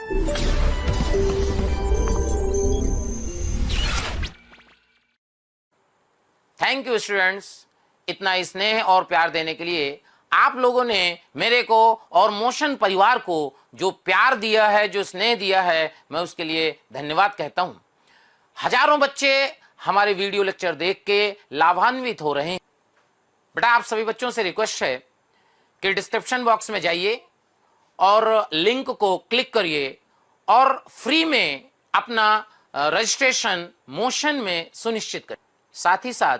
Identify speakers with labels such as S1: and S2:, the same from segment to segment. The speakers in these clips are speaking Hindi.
S1: थैंक यू स्टूडेंट्स, इतना स्नेह और प्यार देने के लिए। आप लोगों ने मेरे को और मोशन परिवार को जो प्यार दिया है, जो स्नेह दिया है, मैं उसके लिए धन्यवाद कहता हूं। हजारों बच्चे हमारे वीडियो लेक्चर देख के लाभान्वित हो रहे हैं। बेटा, आप सभी बच्चों से रिक्वेस्ट है कि डिस्क्रिप्शन बॉक्स में जाइए और लिंक को क्लिक करिए और फ्री में अपना रजिस्ट्रेशन मोशन में सुनिश्चित करें। साथ ही साथ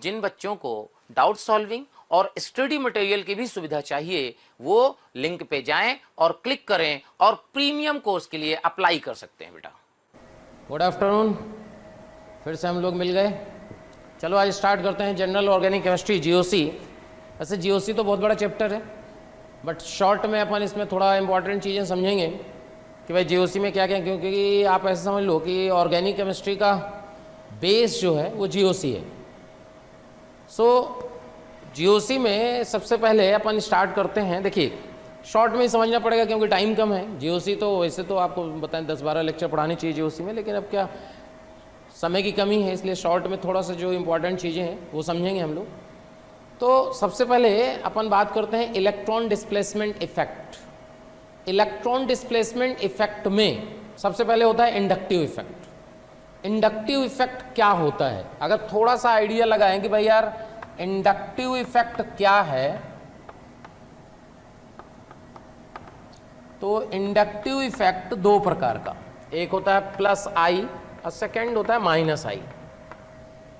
S1: जिन बच्चों को डाउट सॉल्विंग और स्टडी मटेरियल की भी सुविधा चाहिए, वो लिंक पे जाएं और क्लिक करें और प्रीमियम कोर्स के लिए अप्लाई कर सकते हैं। बेटा, गुड आफ्टरनून, फिर से हम लोग मिल गए। चलो आज स्टार्ट करते हैं जनरल ऑर्गेनिक केमिस्ट्री, जीओसी। वैसे जीओसी तो बहुत बड़ा चैप्टर है, बट शॉर्ट में अपन इसमें थोड़ा इंपॉर्टेंट चीज़ें समझेंगे कि भाई जीओसी में क्या क्या, क्योंकि आप ऐसे समझ लो कि ऑर्गेनिक केमिस्ट्री का बेस जो है वो जीओसी है। सो जीओसी में सबसे पहले अपन स्टार्ट करते हैं। देखिए, शॉर्ट में ही समझना पड़ेगा क्योंकि टाइम कम है। जीओसी तो वैसे तो आपको बताएं 10-12 लेक्चर पढ़ाने चाहिए जीओसी में, लेकिन अब क्या समय की कमी है, इसलिए शॉर्ट में थोड़ा सा जो इंपॉर्टेंट चीज़ें हैं वो समझेंगे हम लोग। तो सबसे पहले अपन बात करते हैं electron displacement effect. Electron displacement effect में सबसे पहले होता है इंडक्टिव इफेक्ट। इंडक्टिव इफेक्ट क्या होता है, अगर थोड़ा सा आइडिया लगाएं कि भाई यार इंडक्टिव इफेक्ट क्या है, तो इंडक्टिव इफेक्ट दो प्रकार का, एक होता है प्लस आई और सेकेंड होता है माइनस आई।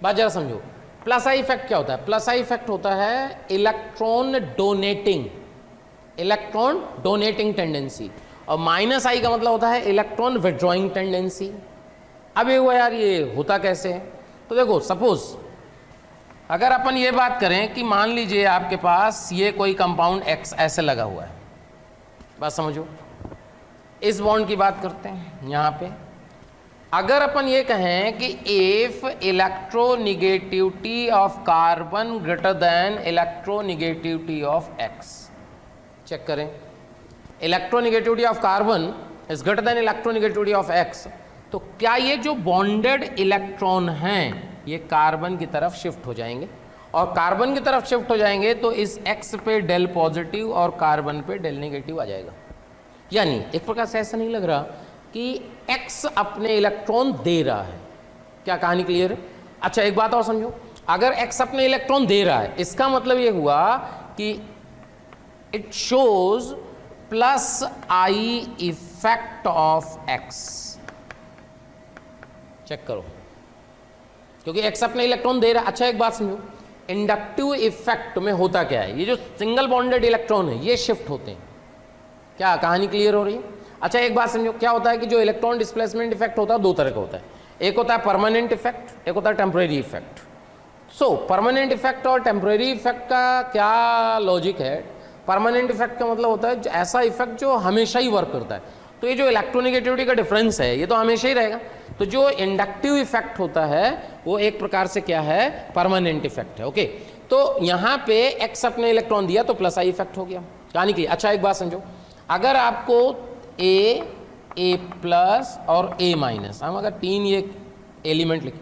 S1: बात जरा समझो, प्लस आई इफेक्ट क्या होता है? प्लस आई इफेक्ट होता है इलेक्ट्रॉन डोनेटिंग टेंडेंसी, और माइनस आई का मतलब होता है इलेक्ट्रॉन विड्रॉइंग टेंडेंसी। अब ये हुआ यार, ये होता कैसे है? तो देखो, सपोज अगर अपन ये बात करें कि मान लीजिए आपके पास ये कोई कंपाउंड एक्स ऐसे लगा हुआ है, बात समझो, इस बॉन्ड की बात करते हैं यहाँ पे। अगर अपन ये कहें कि if electronegativity of carbon greater than electronegativity of X, check करें, electronegativity of carbon is greater than electronegativity of X, तो क्या ये जो बॉन्डेड इलेक्ट्रॉन हैं ये कार्बन की तरफ शिफ्ट हो जाएंगे, और कार्बन की तरफ शिफ्ट हो जाएंगे तो इस एक्स पे डेल पॉजिटिव और कार्बन पे डेल नेगेटिव आ जाएगा। यानी एक प्रकार से ऐसा नहीं लग रहा कि एक्स अपने इलेक्ट्रॉन दे रहा है। क्या कहानी क्लियर है? अच्छा, एक बात और समझो, अगर एक्स अपने इलेक्ट्रॉन दे रहा है, इसका मतलब ये हुआ कि it shows plus I effect of X. Check करो, क्योंकि एक्स अपने इलेक्ट्रॉन दे रहा है। अच्छा, एक बात समझो, इंडक्टिव इफेक्ट में होता क्या है? ये जो सिंगल बॉन्डेड इलेक्ट्रॉन है ये शिफ्ट होते हैं। क्या कहानी क्लियर हो रही है? अच्छा, एक बात समझो, क्या होता है कि जो इलेक्ट्रॉन डिस्प्लेसमेंट इफेक्ट होता है दो तरह का होता है। एक होता है परमानेंट इफेक्ट, एक होता है टेम्परेरी इफेक्ट। सो परमानेंट इफेक्ट और टेम्परेरी इफेक्ट का क्या लॉजिक है? परमानेंट इफेक्ट का मतलब होता है ऐसा इफेक्ट जो हमेशा ही वर्क करता है। तो ये जो इलेक्ट्रोनिगेटिविटी का डिफरेंस है ये तो हमेशा ही रहेगा। तो जो इंडक्टिव इफेक्ट होता है वो एक प्रकार से क्या है? परमानेंट इफेक्ट है। ओके, तो यहाँ पे एक्स अपने इलेक्ट्रॉन दिया तो प्लस आई इफेक्ट हो गया, कहानी के लिए। अच्छा, एक बात समझो, अगर आपको ए प्लस और ए माइनस, हम अगर तीन ये एलिमेंट लिखें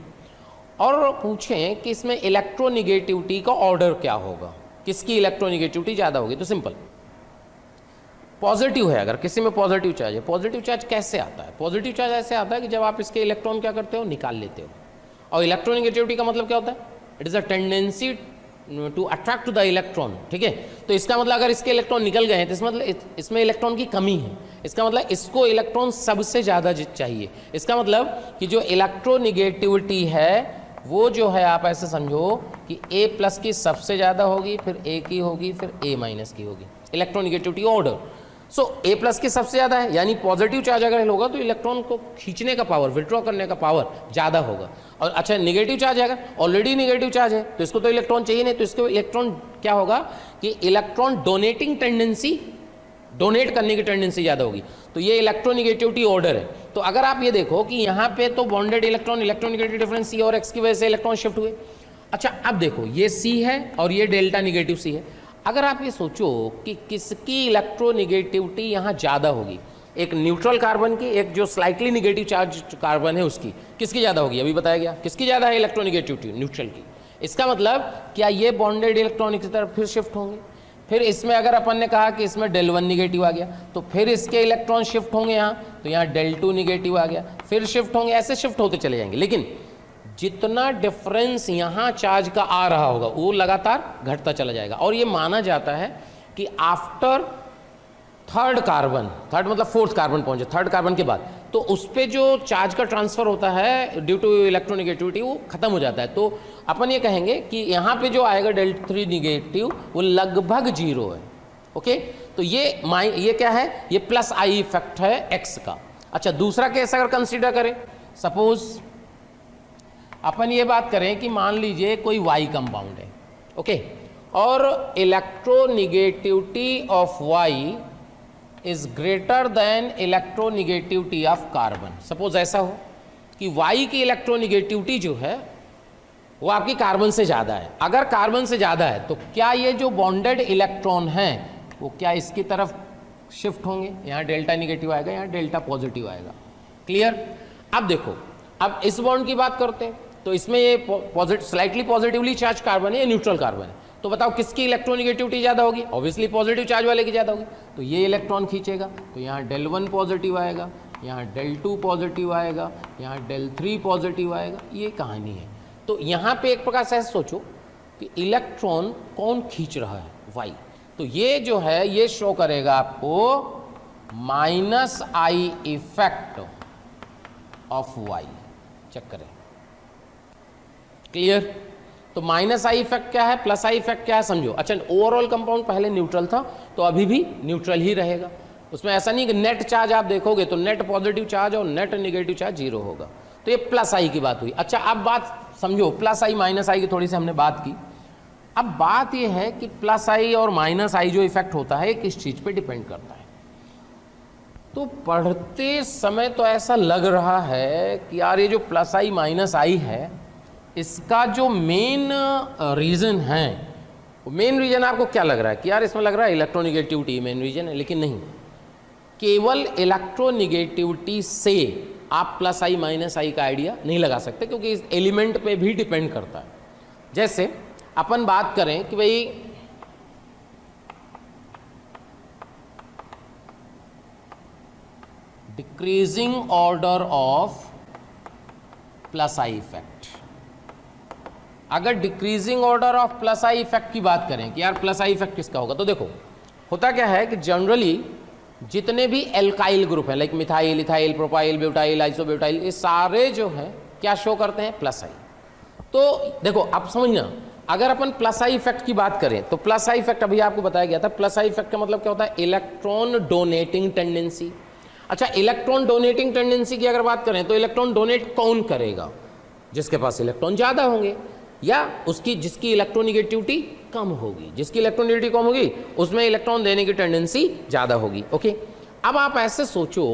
S1: और पूछें कि इसमें इलेक्ट्रोनिगेटिविटी का ऑर्डर क्या होगा, किसकी इलेक्ट्रोनिगेटिविटी ज़्यादा होगी, तो सिंपल पॉजिटिव है। अगर किसी में पॉजिटिव चार्ज है, पॉजिटिव चार्ज कैसे आता है? पॉजिटिव चार्ज ऐसे आता है कि जब आप इसके इलेक्ट्रॉन क्या करते हो, निकाल लेते हो। और इलेक्ट्रोनिगेटिविटी का मतलब क्या होता है? It is a tendency to attract to the electron. ठीक है, तो इसका मतलब अगर इसके इलेक्ट्रॉन निकल गए हैं तो इसका मतलब इसमें इलेक्ट्रॉन की कमी है। इसका मतलब इसको इलेक्ट्रॉन सबसे ज़्यादा चाहिए। इसका मतलब कि जो इलेक्ट्रोनिगेटिविटी है वो जो है, आप ऐसे समझो कि ए प्लस की सबसे ज़्यादा होगी, फिर ए की होगी, फिर ए माइनस की होगी, इलेक्ट्रोनिगेटिविटी ऑर्डर। सो ए प्लस की सबसे ज़्यादा है, यानी पॉजिटिव चार्ज अगर होगा तो इलेक्ट्रॉन को खींचने का पावर, विड्रॉ करने का पावर ज़्यादा होगा। और अच्छा, नेगेटिव चार्ज है, ऑलरेडी नेगेटिव चार्ज है तो इसको तो इलेक्ट्रॉन चाहिए नहीं, तो इसको इलेक्ट्रॉन क्या होगा कि इलेक्ट्रॉन डोनेटिंग टेंडेंसी, डोनेट करने की टेंडेंसी ज़्यादा होगी। तो ये इलेक्ट्रोनिगेटिविटी ऑर्डर है। तो अगर आप ये देखो कि यहाँ पे तो बॉन्डेड इलेक्ट्रॉन, इलेक्ट्रोनिगेटिव डिफरेंस सी और एक्स की वजह से इलेक्ट्रॉन शिफ्ट हुए। अच्छा, अब देखो ये सी है और ये डेल्टा निगेटिव सी है। अगर आप ये सोचो कि किसकी इलेक्ट्रोनिगेटिविटी यहाँ ज़्यादा होगी, एक न्यूट्रल कार्बन की, एक जो स्लाइटली निगेटिव चार्ज कार्बन है उसकी, किसकी ज़्यादा होगी? अभी बताया गया किसकी ज़्यादा है इलेक्ट्रोनिगेटिविटी, न्यूट्रल की। इसका मतलब क्या ये बॉन्डेड इलेक्ट्रॉन की तरफ फिर शिफ्ट होंगे? फिर इसमें अगर अपन ने कहा कि इसमें del 1 निगेटिव आ गया तो फिर इसके इलेक्ट्रॉन शिफ्ट होंगे यहाँ, तो यहाँ del 2 निगेटिव आ गया, फिर शिफ्ट होंगे, ऐसे शिफ्ट होते चले जाएंगे। लेकिन जितना डिफरेंस यहाँ चार्ज का आ रहा होगा वो लगातार घटता चला जाएगा। और ये माना जाता है कि आफ्टर थर्ड कार्बन, थर्ड मतलब फोर्थ कार्बन पहुंचे, थर्ड कार्बन के बाद, तो उस पर जो चार्ज का ट्रांसफर होता है ड्यू टू इलेक्ट्रोनिगेटिविटी वो खत्म हो जाता है। तो अपन ये कहेंगे कि यहाँ पे जो आएगा del 3 निगेटिव वो लगभग 0 है। ओके, तो ये क्या है? ये प्लस आई इफेक्ट है एक्स का। अच्छा, दूसरा केस अगर कंसीडर करें, सपोज अपन ये बात करें कि मान लीजिए कोई वाई कंपाउंड है, ओके, और electronegativity of Y is greater than electronegativity of carbon. Suppose ऐसा हो कि वाई की इलेक्ट्रोनिगेटिविटी जो है वो आपकी कार्बन से ज़्यादा है। अगर कार्बन से ज़्यादा है तो क्या ये जो बॉन्डेड इलेक्ट्रॉन हैं वो क्या इसकी तरफ शिफ्ट होंगे? यहाँ डेल्टा निगेटिव आएगा, यहाँ डेल्टा पॉजिटिव आएगा। क्लियर? अब देखो, अब इस बॉन्ड की बात करते हैं तो इसमें ये स्लाइटली पॉजिटिवली चार्ज कार्बन है या न्यूट्रल कार्बन है, तो बताओ किसकी इलेक्ट्रोनिगेटिविटी ज़्यादा होगी? ऑब्वियसली पॉजिटिव चार्ज वाले की ज़्यादा होगी। तो ये इलेक्ट्रॉन खींचेगा, तो यहाँ del 1 पॉजिटिव आएगा, यहाँ del 2 पॉजिटिव आएगा, यहाँ del 3 पॉजिटिव आएगा। ये कहानी है। तो यहाँ पे एक प्रकार से ऐसे सोचो कि इलेक्ट्रॉन कौन खींच रहा है? वाई। तो ये जो है ये शो करेगा आपको minus I effect of Y. Check करें। क्लियर? तो माइनस आई इफेक्ट क्या है, प्लस आई इफेक्ट क्या है, समझो। अच्छा, ओवरऑल कंपाउंड पहले न्यूट्रल था तो अभी भी न्यूट्रल ही रहेगा। उसमें ऐसा नहीं कि नेट चार्ज आप देखोगे तो नेट पॉजिटिव चार्ज और नेट नेगेटिव चार्ज 0 होगा। तो ये प्लस आई की बात हुई। अच्छा, अब बात समझो, प्लस आई माइनस आई की थोड़ी सी हमने बात की। अब बात ये है कि प्लस आई और माइनस आई जो इफेक्ट होता है किस चीज़ पे डिपेंड करता है। तो पढ़ते समय तो ऐसा लग रहा है कि यार ये जो प्लस आई माइनस आई है इसका जो मेन रीज़न है, मेन रीज़न आपको क्या लग रहा है कि यार इसमें लग रहा है इलेक्ट्रोनिगेटिविटी मेन रीज़न है, लेकिन नहीं। केवल इलेक्ट्रोनिगेटिविटी से आप प्लस आई माइनस आई का आइडिया नहीं लगा सकते, क्योंकि इस एलिमेंट पे भी डिपेंड करता है। जैसे अपन बात करें कि भाई decreasing order of plus I effect, अगर decreasing order of plus I effect की बात करें कि यार प्लस आई इफेक्ट किसका होगा, तो देखो होता क्या है कि जनरली जितने भी एल्काइल ग्रुप हैं, like methyl, ethyl, propyl, butyl, isobutyl, ये सारे जो हैं क्या शो करते हैं? प्लस आई। तो देखो आप समझना, अगर अपन प्लस आई इफेक्ट की बात करें तो प्लस आई इफेक्ट अभी आपको बताया गया था। प्लस आई इफेक्ट का मतलब क्या होता है? Electron donating tendency. अच्छा, इलेक्ट्रॉन डोनेटिंग टेंडेंसी की अगर बात करें तो इलेक्ट्रॉन डोनेट कौन करेगा? जिसके पास इलेक्ट्रॉन ज़्यादा होंगे या उसकी जिसकी इलेक्ट्रोनिगेटिविटी कम होगी। जिसकी इलेक्ट्रोनिगेटिविटी कम होगी उसमें इलेक्ट्रॉन देने की टेंडेंसी ज़्यादा होगी। ओके, अब आप ऐसे सोचो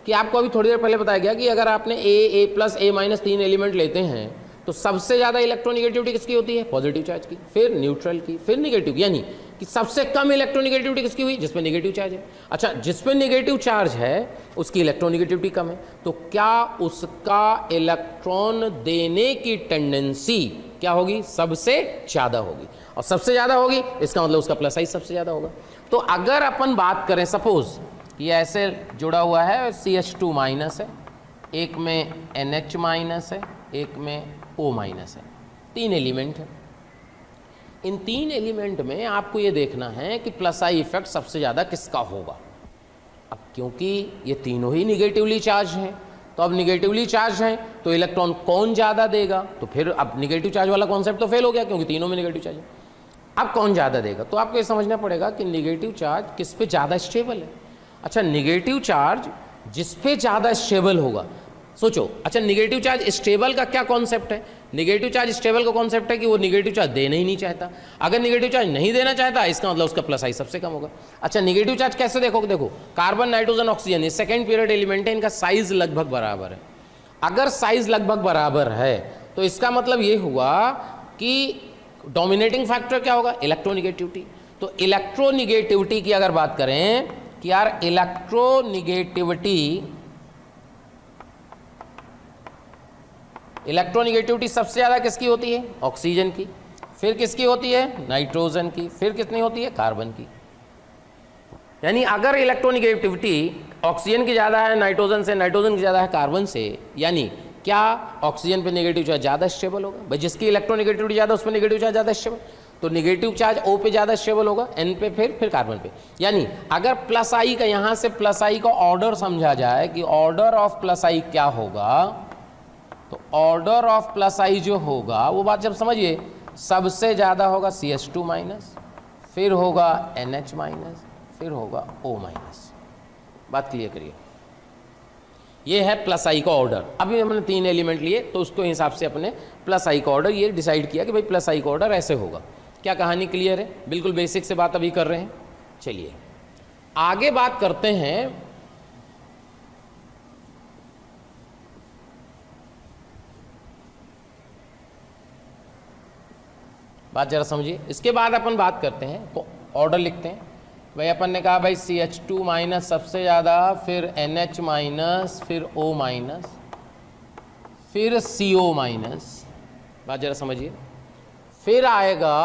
S1: कि आपको अभी थोड़ी देर पहले बताया गया कि अगर आपने ए प्लस ए माइनस 3 एलिमेंट लेते हैं तो सबसे ज़्यादा इलेक्ट्रोनिगेटिविटी किसकी होती है? पॉजिटिव चार्ज की, फिर न्यूट्रल की, फिर निगेटिव। यानी कि सबसे कम इलेक्ट्रोनिगेटिविटी किसकी हुई? जिसमें निगेटिव चार्ज है। अच्छा, जिसमें निगेटिव चार्ज है उसकी इलेक्ट्रोनिगेटिविटी कम है, तो क्या उसका इलेक्ट्रॉन देने की टेंडेंसी क्या होगी? सबसे ज़्यादा होगी। और सबसे ज़्यादा होगी इसका मतलब उसका प्लस आई सबसे ज़्यादा होगा। तो अगर अपन बात करें, सपोज ये ऐसे जुड़ा हुआ है, CH2 माइनस है, एक में NH माइनस है, एक में O माइनस है, 3 एलिमेंट है। इन 3 एलिमेंट में आपको ये देखना है कि प्लस आई इफेक्ट सबसे ज़्यादा किसका होगा। अब क्योंकि ये तीनों ही निगेटिवली चार्ज हैं, तो अब निगेटिवली चार्ज हैं तो इलेक्ट्रॉन कौन ज़्यादा देगा? तो फिर अब निगेटिव चार्ज वाला कॉन्सेप्ट तो फेल हो गया, क्योंकि तीनों में निगेटिव चार्ज है। अब कौन ज़्यादा देगा? तो आपको ये समझना पड़ेगा कि निगेटिव चार्ज किस पे ज़्यादा स्टेबल है। अच्छा, निगेटिव चार्ज जिस पे ज़्यादा स्टेबल होगा, सोचो। अच्छा, निगेटिव चार्ज स्टेबल का क्या कॉन्सेप्ट है? निगेटिव चार्ज स्टेबल का कॉन्सेप्ट है कि वो निगेटिव चार्ज देना ही नहीं चाहता। अगर निगेटिव चार्ज नहीं देना चाहता इसका मतलब उसका प्लस आई सबसे कम होगा। अच्छा, निगेटिव चार्ज कैसे देखोगे? देखो, कार्बन, नाइट्रोजन, ऑक्सीजन, ये सेकेंड पीरियड एलिमेंट है, इनका साइज लगभग बराबर है। अगर साइज लगभग बराबर है तो इसका मतलब ये हुआ कि डोमिनेटिंग फैक्टर क्या होगा? इलेक्ट्रोनिगेटिविटी। तो इलेक्ट्रोनिगेटिविटी की अगर बात करें कि यार इलेक्ट्रोनिगेटिविटी सबसे ज़्यादा किसकी होती है? ऑक्सीजन की। फिर किसकी होती है? नाइट्रोजन की। फिर कितनी होती है? कार्बन की। यानी अगर इलेक्ट्रोनिगेटिविटी ऑक्सीजन की ज़्यादा है नाइट्रोजन से, नाइट्रोजन की ज़्यादा है कार्बन से, यानी क्या ऑक्सीजन पे नेगेटिव चार्ज ज़्यादा स्टेबल होगा? भाई जिसकी इलेक्ट्रोनिगेटिविटी ज़्यादा उस पर नेगेटिव चार्ज ज़्यादा स्टेबल, तो नेगेटिव चार्ज O पे ज़्यादा स्टेबल होगा, N पे, फिर कार्बन पे। यानी अगर प्लस आई का, यहाँ से प्लस आई का ऑर्डर समझा जाए कि ऑर्डर ऑफ प्लस आई क्या होगा, तो ऑर्डर ऑफ प्लस आई जो होगा वो बात जब समझिए, सबसे ज़्यादा होगा CH2 माइनस, फिर होगा NH माइनस, फिर होगा O माइनस। बात क्लियर करिए। ये है प्लस आई का ऑर्डर। अभी हमने 3 एलिमेंट लिए तो उसको हिसाब से अपने प्लस आई का ऑर्डर ये डिसाइड किया कि भाई प्लस आई का ऑर्डर ऐसे होगा। क्या कहानी क्लियर है? बिल्कुल बेसिक से बात अभी कर रहे हैं। चलिए आगे बात करते हैं। बात जरा समझिए। इसके बाद अपन बात करते हैं, ऑर्डर लिखते हैं। भाई अपन ने कहा भाई CH2 माइनस सबसे ज़्यादा, फिर NH माइनस, फिर O माइनस, फिर CO माइनस। बात जरा समझिए। फिर आएगा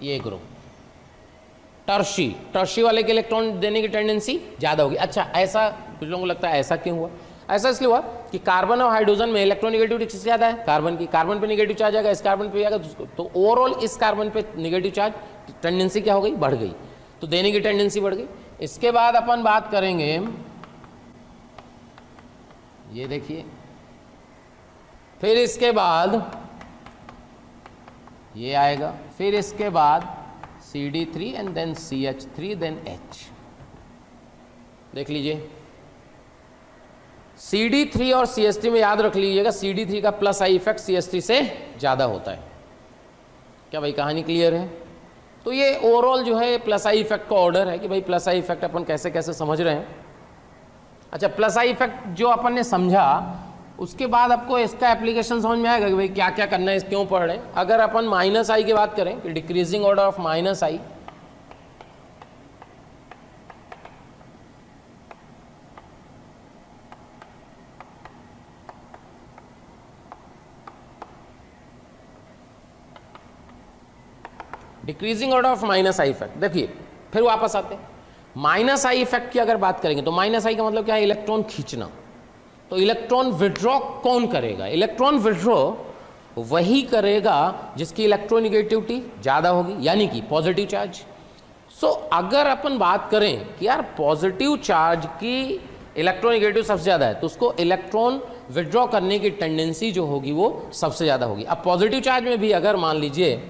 S1: ये ग्रुप टर्शी। टर्शी वाले के इलेक्ट्रॉन देने की टेंडेंसी ज़्यादा होगी। अच्छा, ऐसा कुछ लोगों को लगता है ऐसा क्यों हुआ? ऐसा इसलिए हुआ कि कार्बन और हाइड्रोजन में इलेक्ट्रोनिगेटिविटी किससे ज़्यादा है? कार्बन की। कार्बन पे नेगेटिव चार्ज आएगा, इस कार्बन पे आएगा, तो ओवरऑल इस कार्बन पे नेगेटिव चार्ज टेंडेंसी क्या हो गई? बढ़ गई, तो देने की टेंडेंसी बढ़ गई। इसके बाद अपन बात करेंगे, ये देखिए, फिर इसके बाद ये आएगा, फिर इसके बाद CD3 and then CH3 then H। देख लीजिए CD3 और CH3 में याद रख लीजिएगा, CD3 का प्लस आई इफेक्ट CH3 से ज़्यादा होता है। क्या भाई कहानी क्लियर है? तो ये ओवरऑल जो है प्लस आई इफेक्ट का ऑर्डर है कि भाई प्लस आई इफेक्ट अपन कैसे कैसे समझ रहे हैं। अच्छा, प्लस आई इफेक्ट जो अपन ने समझा, उसके बाद आपको इसका एप्लीकेशन समझ में आएगा कि भाई क्या क्या करना है, क्यों पढ़ रहे हैं। अगर अपन माइनस आई की बात करें कि decreasing order of minus I, decreasing order of minus I effect, देखिए फिर वापस आते हैं। माइनस आई इफेक्ट की अगर बात करेंगे तो माइनस आई का मतलब क्या है? इलेक्ट्रॉन खींचना। तो इलेक्ट्रॉन विड्रॉ कौन करेगा? इलेक्ट्रॉन विड्रॉ वही करेगा जिसकी इलेक्ट्रोनिगेटिविटी ज़्यादा होगी, यानी कि पॉजिटिव चार्ज। सो अगर अपन बात करें कि यार पॉजिटिव चार्ज की इलेक्ट्रोनिगेटिव सबसे ज़्यादा है, तो उसको इलेक्ट्रॉन विड्रॉ करने की टेंडेंसी जो होगी वो सबसे ज़्यादा होगी। अब पॉजिटिव चार्ज में भी अगर मान लीजिए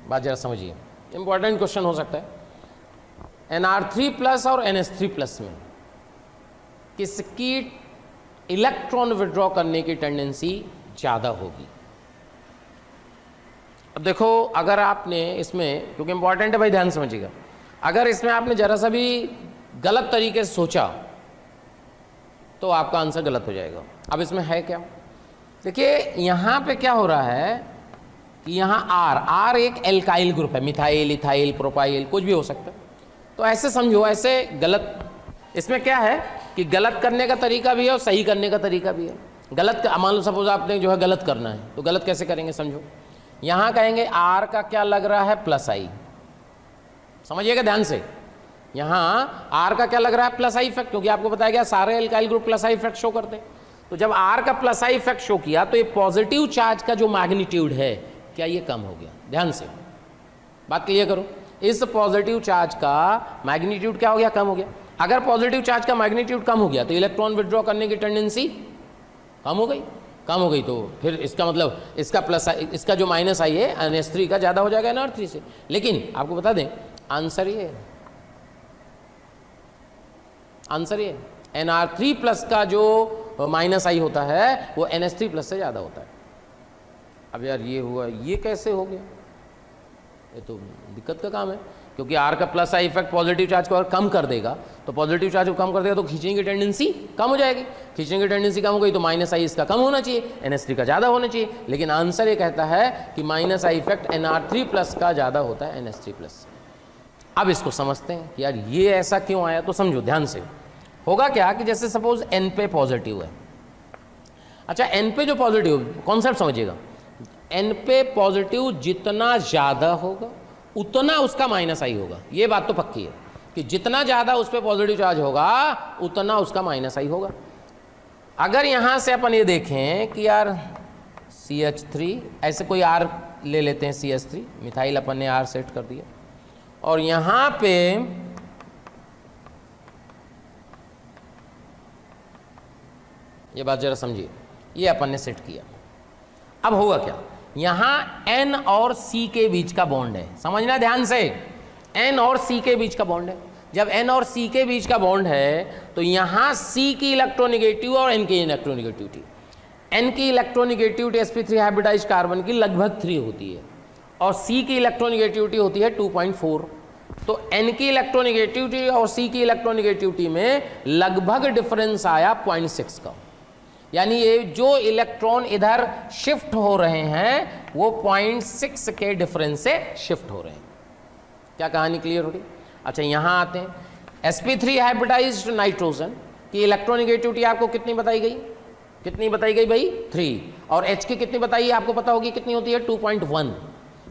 S1: बात जरा समझिए, इंपॉर्टेंट क्वेश्चन हो सकता है। NR3 प्लस और NH3 प्लस में किसकी इलेक्ट्रॉन विड्रॉ करने की टेंडेंसी ज़्यादा होगी? अब देखो, अगर आपने इसमें, क्योंकि इंपॉर्टेंट है भाई, ध्यान समझिएगा, अगर इसमें आपने जरा सा भी गलत तरीके से सोचा तो आपका आंसर गलत हो जाएगा। अब इसमें है क्या? देखिए यहाँ पे क्या हो रहा है कि यहाँ R एक एल्काइल ग्रुप है, मिथाइल, इथाइल, प्रोपाइल, कुछ भी हो सकता है। तो ऐसे समझो, ऐसे गलत, इसमें क्या है कि गलत करने का तरीका भी है और सही करने का तरीका भी है। गलत, मान लो सपोज आपने जो है गलत करना है, तो गलत कैसे करेंगे समझो। यहाँ कहेंगे R का क्या लग रहा है? प्लस आई। समझिएगा ध्यान से, यहाँ R का क्या लग रहा है? प्लस आई इफेक्ट, क्योंकि आपको बताया गया सारे alkyl group plus I effect show करते हैं। तो जब R का प्लस आई इफेक्ट शो किया तो ये पॉजिटिव चार्ज का जो मैग्नीट्यूड है, क्या ये कम हो गया? ध्यान से बात क्लियर करो, इस पॉजिटिव चार्ज का मैग्नीट्यूड क्या हो गया? कम हो गया। अगर पॉजिटिव चार्ज का मैग्नीट्यूड कम हो गया तो इलेक्ट्रॉन विड्रॉ करने की टेंडेंसी कम हो गई। कम हो गई तो फिर इसका मतलब इसका प्लस, इसका जो माइनस आई है NH3 का ज़्यादा हो जाएगा NR3 से। लेकिन आपको बता दें आंसर ये है, आंसर ये NR3 प्लस का जो माइनस आई होता है वो NH3 प्लस से ज़्यादा होता है। अब यार ये हुआ, ये कैसे हो गया? ये तो दिक्कत का काम है। क्योंकि आर का plus I effect positive charge को अगर कम कर देगा, तो पॉजिटिव चार्ज को कम कर देगा तो खींचने की टेंडेंसी कम हो जाएगी। खींचने की टेंडेंसी कम हो गई तो माइनस आई इसका कम होना चाहिए, NH3 का ज़्यादा होना चाहिए। लेकिन आंसर ये कहता है कि माइनस आई इफेक्ट NR3+ का ज़्यादा होता है NH3+। अब इसको समझते हैं कि यार ये ऐसा क्यों आया, तो समझो ध्यान से। होगा क्या कि जैसे सपोज N पे पॉजिटिव है, अच्छा N पे जो पॉजिटिव, कॉन्सेप्ट समझिएगा, N पे पॉजिटिव जितना ज़्यादा होगा उतना उसका माइनस आई होगा। ये बात तो पक्की है कि जितना ज़्यादा उस पर पॉजिटिव चार्ज होगा उतना उसका माइनस आई होगा। अगर यहाँ से अपन ये देखें कि यार CH3, ऐसे कोई R ले लेते हैं, CH3 मिथाइल अपन ने R सेट कर दिया, और यहाँ पे ये बात जरा समझिए, ये अपन ने सेट किया। अब होगा क्या, यहाँ N और C के बीच का बॉन्ड है, समझना ध्यान से, N और C के बीच का बॉन्ड है। जब N और C के बीच का बॉन्ड है तो यहाँ C की इलेक्ट्रोनिगेटिव और N की इलेक्ट्रोनिगेटिविटी, N की इलेक्ट्रोनिगेटिविटी sp3 हाइब्रिडाइज्ड कार्बन की लगभग 3 होती है और C की इलेक्ट्रोनिगेटिविटी होती है 2.4। तो N की इलेक्ट्रोनिगेटिविटी और C की इलेक्ट्रोनिगेटिविटी में लगभग डिफरेंस आया 0.6 का, यानी ये जो इलेक्ट्रॉन इधर शिफ्ट हो रहे हैं वो 0.6 के डिफरेंस से शिफ्ट हो रहे हैं। क्या कहानी क्लियर हो रही? अच्छा यहाँ आते हैं, sp3 हाइब्रिडाइज्ड नाइट्रोजन की इलेक्ट्रोनिगेटिविटी आपको कितनी बताई गई? कितनी बताई गई भाई? 3। और H की कितनी बताई, आपको पता होगी कितनी होती है? 2.1।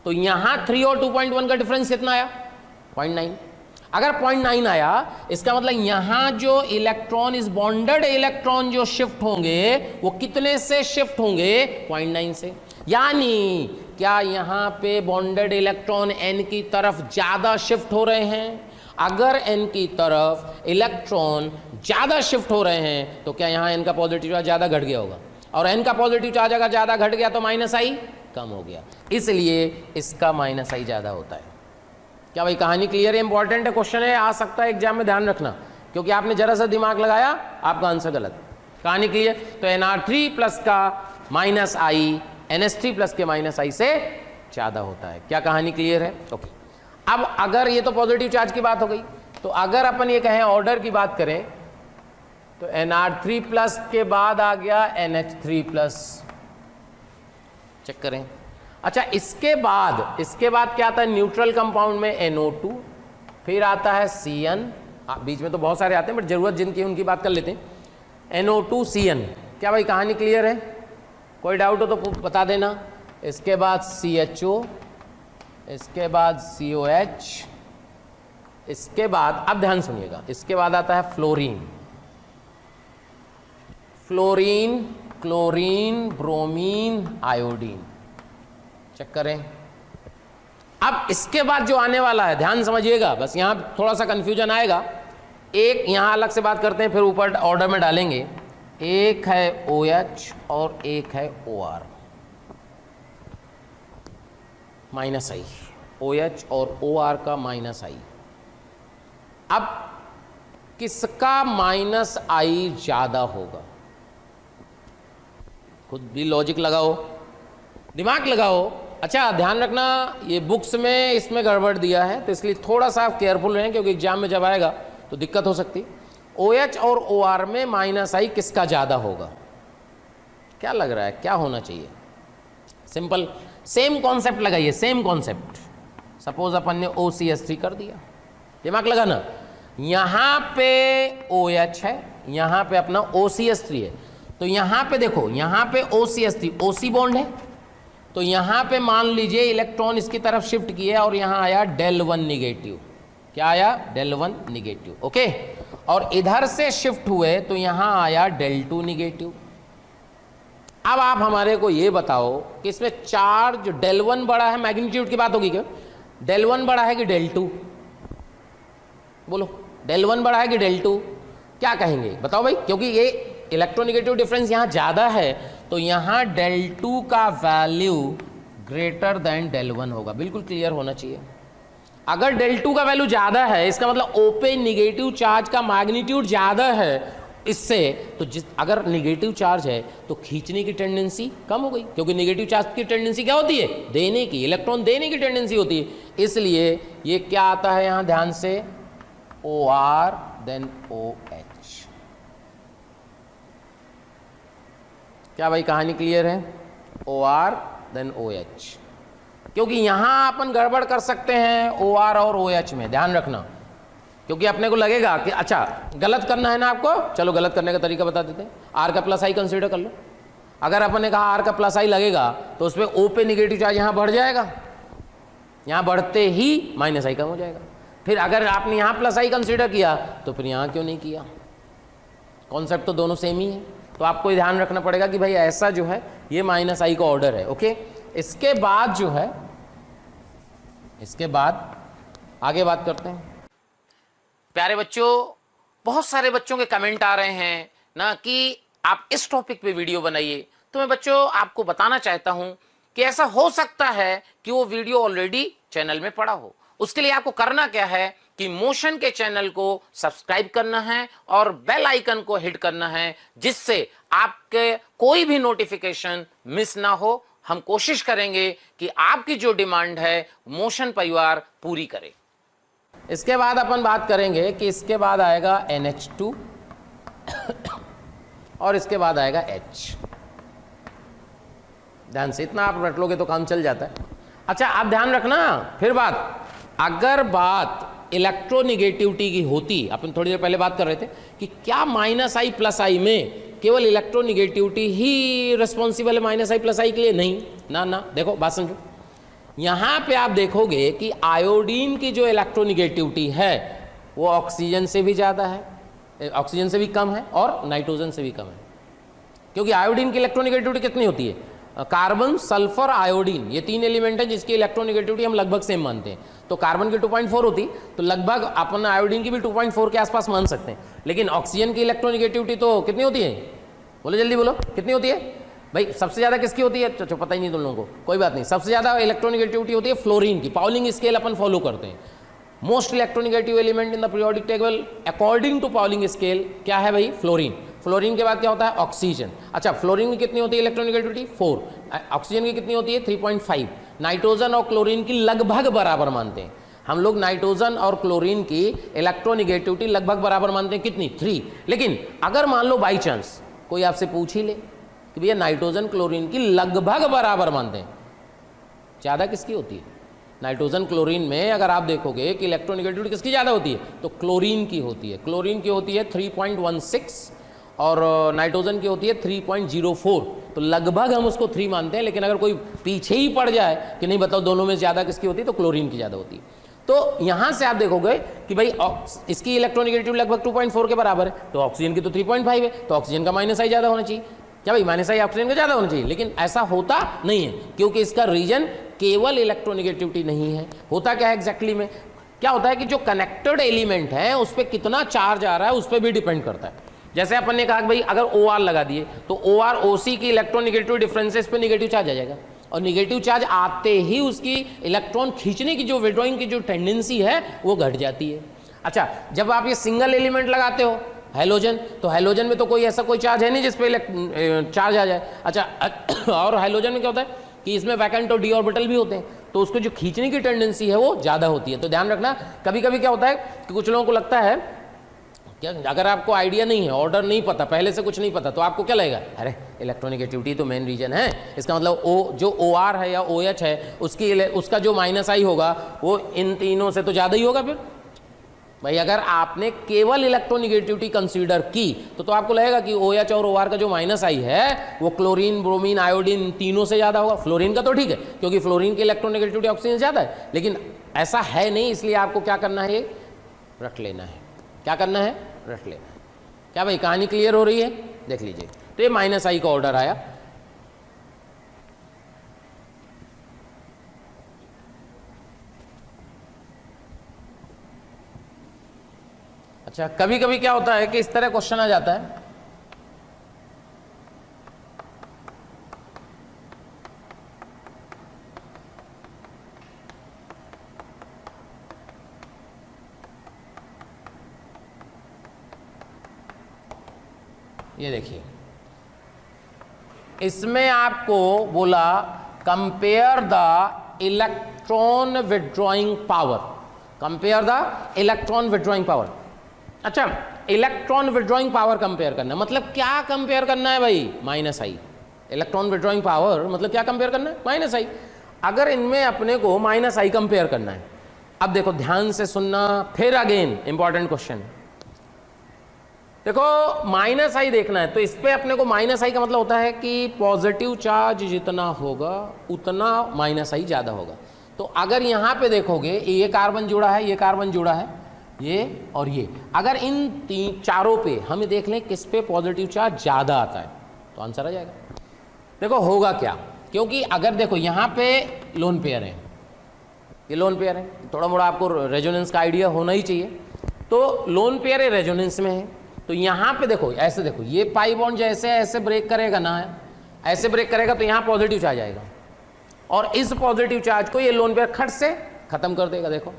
S1: तो यहाँ 3 और 2.1 का डिफरेंस कितना आया? 0.9। अगर 0.9 आया, इसका मतलब यहाँ जो इलेक्ट्रॉन, इस बॉन्डेड इलेक्ट्रॉन जो शिफ्ट होंगे वो कितने से शिफ्ट होंगे? 0.9 से। यानी क्या यहाँ पे बॉन्डेड इलेक्ट्रॉन N की तरफ ज़्यादा शिफ्ट हो रहे हैं? अगर N की तरफ इलेक्ट्रॉन ज़्यादा शिफ्ट हो रहे हैं तो क्या यहाँ N का पॉजिटिव चार्ज ज़्यादा घट गया होगा? और N का पॉजिटिव चार्ज अगर ज़्यादा घट गया तो माइनस आई कम हो गया, इसलिए इसका माइनस आई ज़्यादा होता है। क्या भाई कहानी क्लियर है? इंपॉर्टेंट है, क्वेश्चन है, आ सकता है एग्जाम में, ध्यान रखना, क्योंकि आपने जरा सा दिमाग लगाया आपका आंसर गलत। कहानी क्लियर? तो NR3+ का माइनस आई NH3+ के माइनस आई से ज़्यादा होता है। क्या कहानी क्लियर है? ओके। अब अगर ये तो पॉजिटिव चार्ज की बात हो गई, तो अगर अपन ये कहें ऑर्डर की बात करें तो NR3+ के बाद आ गया NH3+, चेक करें। अच्छा इसके बाद क्या आता है? न्यूट्रल कंपाउंड में NO2, फिर आता है CN, बीच में तो बहुत सारे आते हैं बट जरूरत जिनकी है उनकी बात कर लेते हैं। NO2 CN। क्या भाई कहानी क्लियर है? कोई डाउट हो तो बता देना। इसके बाद CHO, इसके बाद COH, इसके बाद, अब ध्यान सुनिएगा, इसके बाद आता है fluorine, chlorine, bromine, iodine. Check करें। अब इसके बाद जो आने वाला है, ध्यान समझिएगा, बस यहाँ थोड़ा सा कंफ्यूजन आएगा। एक यहाँ अलग से बात करते हैं, फिर ऊपर ऑर्डर में डालेंगे। एक है OH और एक है OR, माइनस आई, OH और OR का माइनस आई। अब किसका माइनस आई ज्यादा होगा? खुद भी लॉजिक लगाओ, दिमाग लगाओ। अच्छा ध्यान रखना, ये बुक्स में इसमें गड़बड़ दिया है तो इसलिए थोड़ा सा केयरफुल रहें, क्योंकि एग्जाम में जब आएगा तो दिक्कत हो सकती है। OH और OR में माइनस आई किसका ज़्यादा होगा? क्या लग रहा है, क्या होना चाहिए? सिंपल, सेम कॉन्सेप्ट लगाइए, सेम कॉन्सेप्ट। सपोज अपन ने OCH3 कर दिया, दिमाग लगाना, यहाँ पे OH है, यहाँ पे अपना OCH3 है, तो यहाँ पे देखो, यहाँ पे OCH3 OC बॉन्ड है, तो यहाँ पे मान लीजिए इलेक्ट्रॉन इसकी तरफ शिफ्ट किया और यहाँ आया del1 निगेटिव। क्या आया? del1 negative, okay. और इधर से शिफ्ट हुए तो यहाँ आया del2 निगेटिव। अब आप हमारे को ये बताओ कि इसमें चार्ज del1 बड़ा है, मैग्नीट्यूड की बात होगी क्या? del1 बड़ा है कि del2? बोलो, del1 बड़ा है कि del2? क्या कहेंगे बताओ भाई, क्योंकि ये इलेक्ट्रोनिगेटिव डिफरेंस यहाँ ज़्यादा है तो यहाँ del2 का वैल्यू ग्रेटर देन del1 होगा। बिल्कुल क्लियर होना चाहिए। अगर del2 का वैल्यू ज़्यादा है इसका मतलब O पे निगेटिव चार्ज का मैग्नीट्यूड ज़्यादा है इससे तो अगर निगेटिव चार्ज है तो खींचने की टेंडेंसी कम हो गई, क्योंकि निगेटिव चार्ज की टेंडेंसी क्या होती है, देने की, इलेक्ट्रॉन देने की टेंडेंसी होती है। इसलिए ये क्या आता है यहां ध्यान से, OR देन OH। क्या भाई कहानी क्लियर है, OR देन OH, क्योंकि यहां अपन गड़बड़ कर सकते हैं OR और OH में, ध्यान रखना, क्योंकि अपने को लगेगा कि अच्छा गलत करना है ना आपको, चलो गलत करने का तरीका बता देते हैं। आर का प्लस आई कंसीडर कर लो। अगर अपन ने कहा आर का प्लस आई लगेगा तो उसमें O पे निगेटिव चार्ज यहां बढ़ जाएगा, यहां बढ़ते ही माइनस आई कम हो जाएगा। फिर अगर आपने यहां प्लस आई कंसीडर किया तो फिर यहां क्यों नहीं किया, कॉन्सेप्ट तो दोनों सेम ही है। तो आपको ध्यान रखना पड़ेगा कि भाई ऐसा जो है ये माइनस आई का ऑर्डर है। ओके, इसके बाद जो है, इसके बाद आगे बात करते हैं। प्यारे बच्चों, बहुत सारे बच्चों के कमेंट आ रहे हैं ना कि आप इस टॉपिक पे वीडियो बनाइए, तो मैं बच्चों आपको बताना चाहता हूं कि ऐसा हो सकता है कि वो वीडियो ऑलरेडी चैनल में पड़ा हो। उसके लिए आपको करना क्या है कि मोशन के चैनल को सब्सक्राइब करना है और बेल आइकन को हिट करना है, जिससे आपके कोई भी नोटिफिकेशन मिस ना हो। हम कोशिश करेंगे कि आपकी जो डिमांड है मोशन परिवार पूरी करे। इसके बाद अपन बात करेंगे कि इसके बाद आएगा NH2 और इसके बाद आएगा H। ध्यान से इतना आप रट लोगे तो काम चल जाता है। अच्छा आप ध्यान रखना, फिर बात, अगर बात इलेक्ट्रोनिगेटिविटी की होती, अपन थोड़ी देर पहले बात कर रहे थे कि क्या माइनस आई प्लस आई में केवल इलेक्ट्रोनिगेटिविटी ही रिस्पॉन्सिबल है माइनस आई प्लस आई के लिए, नहीं ना ना, देखो बात समझो। यहां पे आप देखोगे कि आयोडीन की जो इलेक्ट्रोनिगेटिविटी है वो ऑक्सीजन से भी ज़्यादा है, ऑक्सीजन से भी कम है और नाइट्रोजन से भी कम है। क्योंकि आयोडीन की इलेक्ट्रोनिगेटिविटी कितनी होती है, कार्बन सल्फर आयोडीन, ये तीन एलिमेंट है जिसकी इलेक्ट्रोनिगेटिविटी हम लगभग सेम मानते हैं। तो कार्बन की 2.4 होती तो लगभग अपन आयोडीन की भी 2.4 के आसपास मान सकते हैं। लेकिन ऑक्सीजन की इलेक्ट्रोनिगेटिविटी तो कितनी होती है, बोलो जल्दी बोलो, कितनी होती है भाई, सबसे ज्यादा किसकी होती है, तो पता ही नहीं तुम लोगों को, कोई बात नहीं। सबसे ज्यादा इलेक्ट्रोनिगेटिविटी होती है फ्लोरीन की। पाउलिंग स्केल अपन फॉलो करते हैं। Most electronegative element in the periodic table according to Pauling scale क्या है भाई, फ्लोरीन। फ्लोरीन के बाद क्या होता है, ऑक्सीजन। अच्छा फ्लोरीन की कितनी होती है इलेक्ट्रोनिगेटिविटी, 4। ऑक्सीजन की कितनी होती है, 3.5। नाइट्रोजन और क्लोरीन की लगभग बराबर मानते हैं हम लोग। नाइट्रोजन और क्लोरीन की इलेक्ट्रोनिगेटिविटी लगभग बराबर मानते हैं, कितनी, 3। लेकिन अगर मान लो बाई चांस कोई आपसे पूछ ही ले कि भैया नाइट्रोजन क्लोरीन की लगभग बराबर मानते हैं, ज़्यादा किसकी होती है, नाइट्रोजन क्लोरीन में अगर आप देखोगे कि इलेक्ट्रोनिगेटिविटी किसकी ज़्यादा होती है, तो क्लोरीन की होती है। क्लोरीन की होती है 3.16 और नाइट्रोजन की होती है 3.04। तो लगभग हम उसको 3 मानते हैं। लेकिन अगर कोई पीछे ही पड़ जाए कि नहीं बताओ दोनों में ज़्यादा किसकी होती है, तो क्लोरीन की ज़्यादा होती है। तो यहाँ से आप देखोगे कि भाई इसकी इलेक्ट्रोनिगेटिविटी लगभग 2.4 के बराबर है, तो ऑक्सीजन की तो 3.5 है, तो ऑक्सीजन का माइनस आई ज़्यादा होना चाहिए। क्या भाई, माइनस आई ऑक्सीजन का ज़्यादा होना चाहिए। लेकिन ऐसा होता नहीं है, क्योंकि इसका रीजन केवल इलेक्ट्रोनिगेटिविटी नहीं है। होता क्या है एग्जैक्टली में, क्या होता है कि जो कनेक्टेड एलिमेंट है उस पर कितना चार्ज आ रहा है उस पर भी डिपेंड करता है। जैसे अपन ने कहा कि भाई अगर OR लगा दिए तो OR OC की इलेक्ट्रोनिगेटिव डिफरेंसेस पे निगेटिव चार्ज आ जाएगा, और निगेटिव चार्ज आते ही उसकी इलेक्ट्रॉन खींचने की जो विड्रॉइंग की जो टेंडेंसी है वो घट जाती है। अच्छा जब आप ये सिंगल एलिमेंट लगाते हो हाइड्रोजन, तो हाइड्रोजन में तो कोई ऐसा कोई चार्ज है नहीं जिस पे चार्ज आ जाए। अच्छा और हाइड्रोजन में क्या होता है कि इसमें वैकेंट और डी ऑर्बिटल भी होते हैं, तो उसको जो खींचने की टेंडेंसी है वो ज़्यादा होती है। तो ध्यान रखना, कभी कभी क्या होता है कि कुछ लोगों को लगता है क्या, अगर आपको आइडिया नहीं है, ऑर्डर नहीं पता, पहले से कुछ नहीं पता, तो आपको क्या लगेगा, अरे इलेक्ट्रोनिगेटिविटी तो मेन रीजन है, इसका मतलब जो OR है या OH है उसका जो माइनस आई होगा वो इन तीनों से तो ज़्यादा ही होगा। फिर भाई अगर आपने केवल इलेक्ट्रोनिगेटिविटी कंसीडर की तो आपको लगेगा कि OH और OR का जो माइनस आई है वो क्लोरीन, ब्रोमीन, आयोडीन तीनों से ज़्यादा होगा। फ्लोरीन का तो ठीक है क्योंकि फ्लोरीन की इलेक्ट्रोनिगेटिविटी ऑक्सीजन ज़्यादा है, लेकिन ऐसा है नहीं। इसलिए आपको क्या करना है, ये रट लेना है। क्या करना है, रट लेना है। क्या भाई कहानी क्लियर हो रही है, देख लीजिए। तो ये माइनस आई का ऑर्डर आया। अच्छा कभी कभी क्या होता है कि इस तरह क्वेश्चन आ जाता है, ये देखिए, इसमें आपको बोला compare the electron withdrawing power, compare the electron withdrawing power. अच्छा, इलेक्ट्रॉन विड्रॉइंग पावर कंपेयर करना, मतलब क्या कंपेयर करना है भाई? माइनस आई। इलेक्ट्रॉन विड्रॉइंग पावर मतलब क्या कंपेयर करना है? माइनस आई। अगर इनमें अपने को माइनस आई कंपेयर करना है, अब देखो ध्यान से सुनना, फिर अगेन इंपॉर्टेंट क्वेश्चन। देखो माइनस आई देखना है, तो इस पे अपने को माइनस आई का मतलब होता है कि पॉजिटिव चार्ज जितना होगा उतना माइनस आई ज्यादा होगा। तो अगर यहां पे देखोगे ये कार्बन जुड़ा है, ये कार्बन जुड़ा है, ये और ये, अगर इन चारों पे हमें देख लें किस पे पॉजिटिव चार्ज ज्यादा आता है, तो आंसर आ जाएगा। देखो होगा क्या, क्योंकि अगर देखो यहां पे लोन पेयर है, ये लोन पेयर है, थोड़ा मोड़ा आपको रेजोनेंस का आइडिया होना ही चाहिए। तो लोन पेयर है, रेजोनेंस में है, तो यहां पे देखो ऐसे, देखो ये पाई बॉन्ड जैसे ऐसे ब्रेक करेगा ना, ऐसे ब्रेक करेगा तो यहां पॉजिटिव चार्ज आएगा, और इस पॉजिटिव चार्ज को ये लोन पेयर खट से खत्म कर देगा। देखो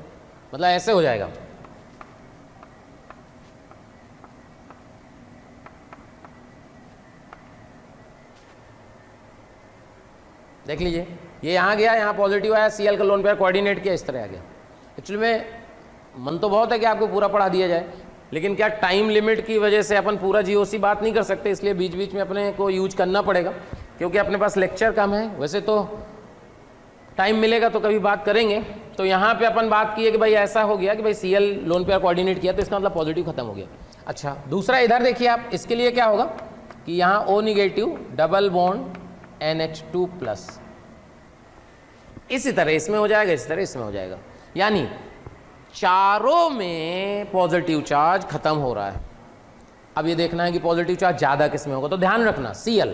S1: मतलब ऐसे हो जाएगा। देख लीजिए, ये यहाँ गया, यहाँ पॉजिटिव आया, Cl का लोन पेयर कोऑर्डिनेट किया, इस तरह आ गया। एक्चुअली में मन तो बहुत है कि आपको पूरा पढ़ा दिया जाए, लेकिन क्या टाइम लिमिट की वजह से अपन पूरा जीओसी बात नहीं कर सकते, इसलिए बीच बीच में अपने को यूज करना पड़ेगा, क्योंकि अपने पास लेक्चर कम है। वैसे तो टाइम मिलेगा तो कभी बात करेंगे। तो यहाँ पे अपन बात की है कि भाई ऐसा हो गया कि भाई Cl लोन पेयर कोऑर्डिनेट किया, तो इसका मतलब पॉजिटिव खत्म हो गया। अच्छा, दूसरा इधर देखिए आप, इसके लिए क्या होगा कि यहाँ O negative double bond NH2+, इसी तरह इसमें हो जाएगा, इसी तरह इसमें हो जाएगा, यानी चारों में पॉजिटिव चार्ज खत्म हो रहा है। अब ये देखना है कि पॉजिटिव चार्ज ज्यादा किस में होगा, तो ध्यान रखना Cl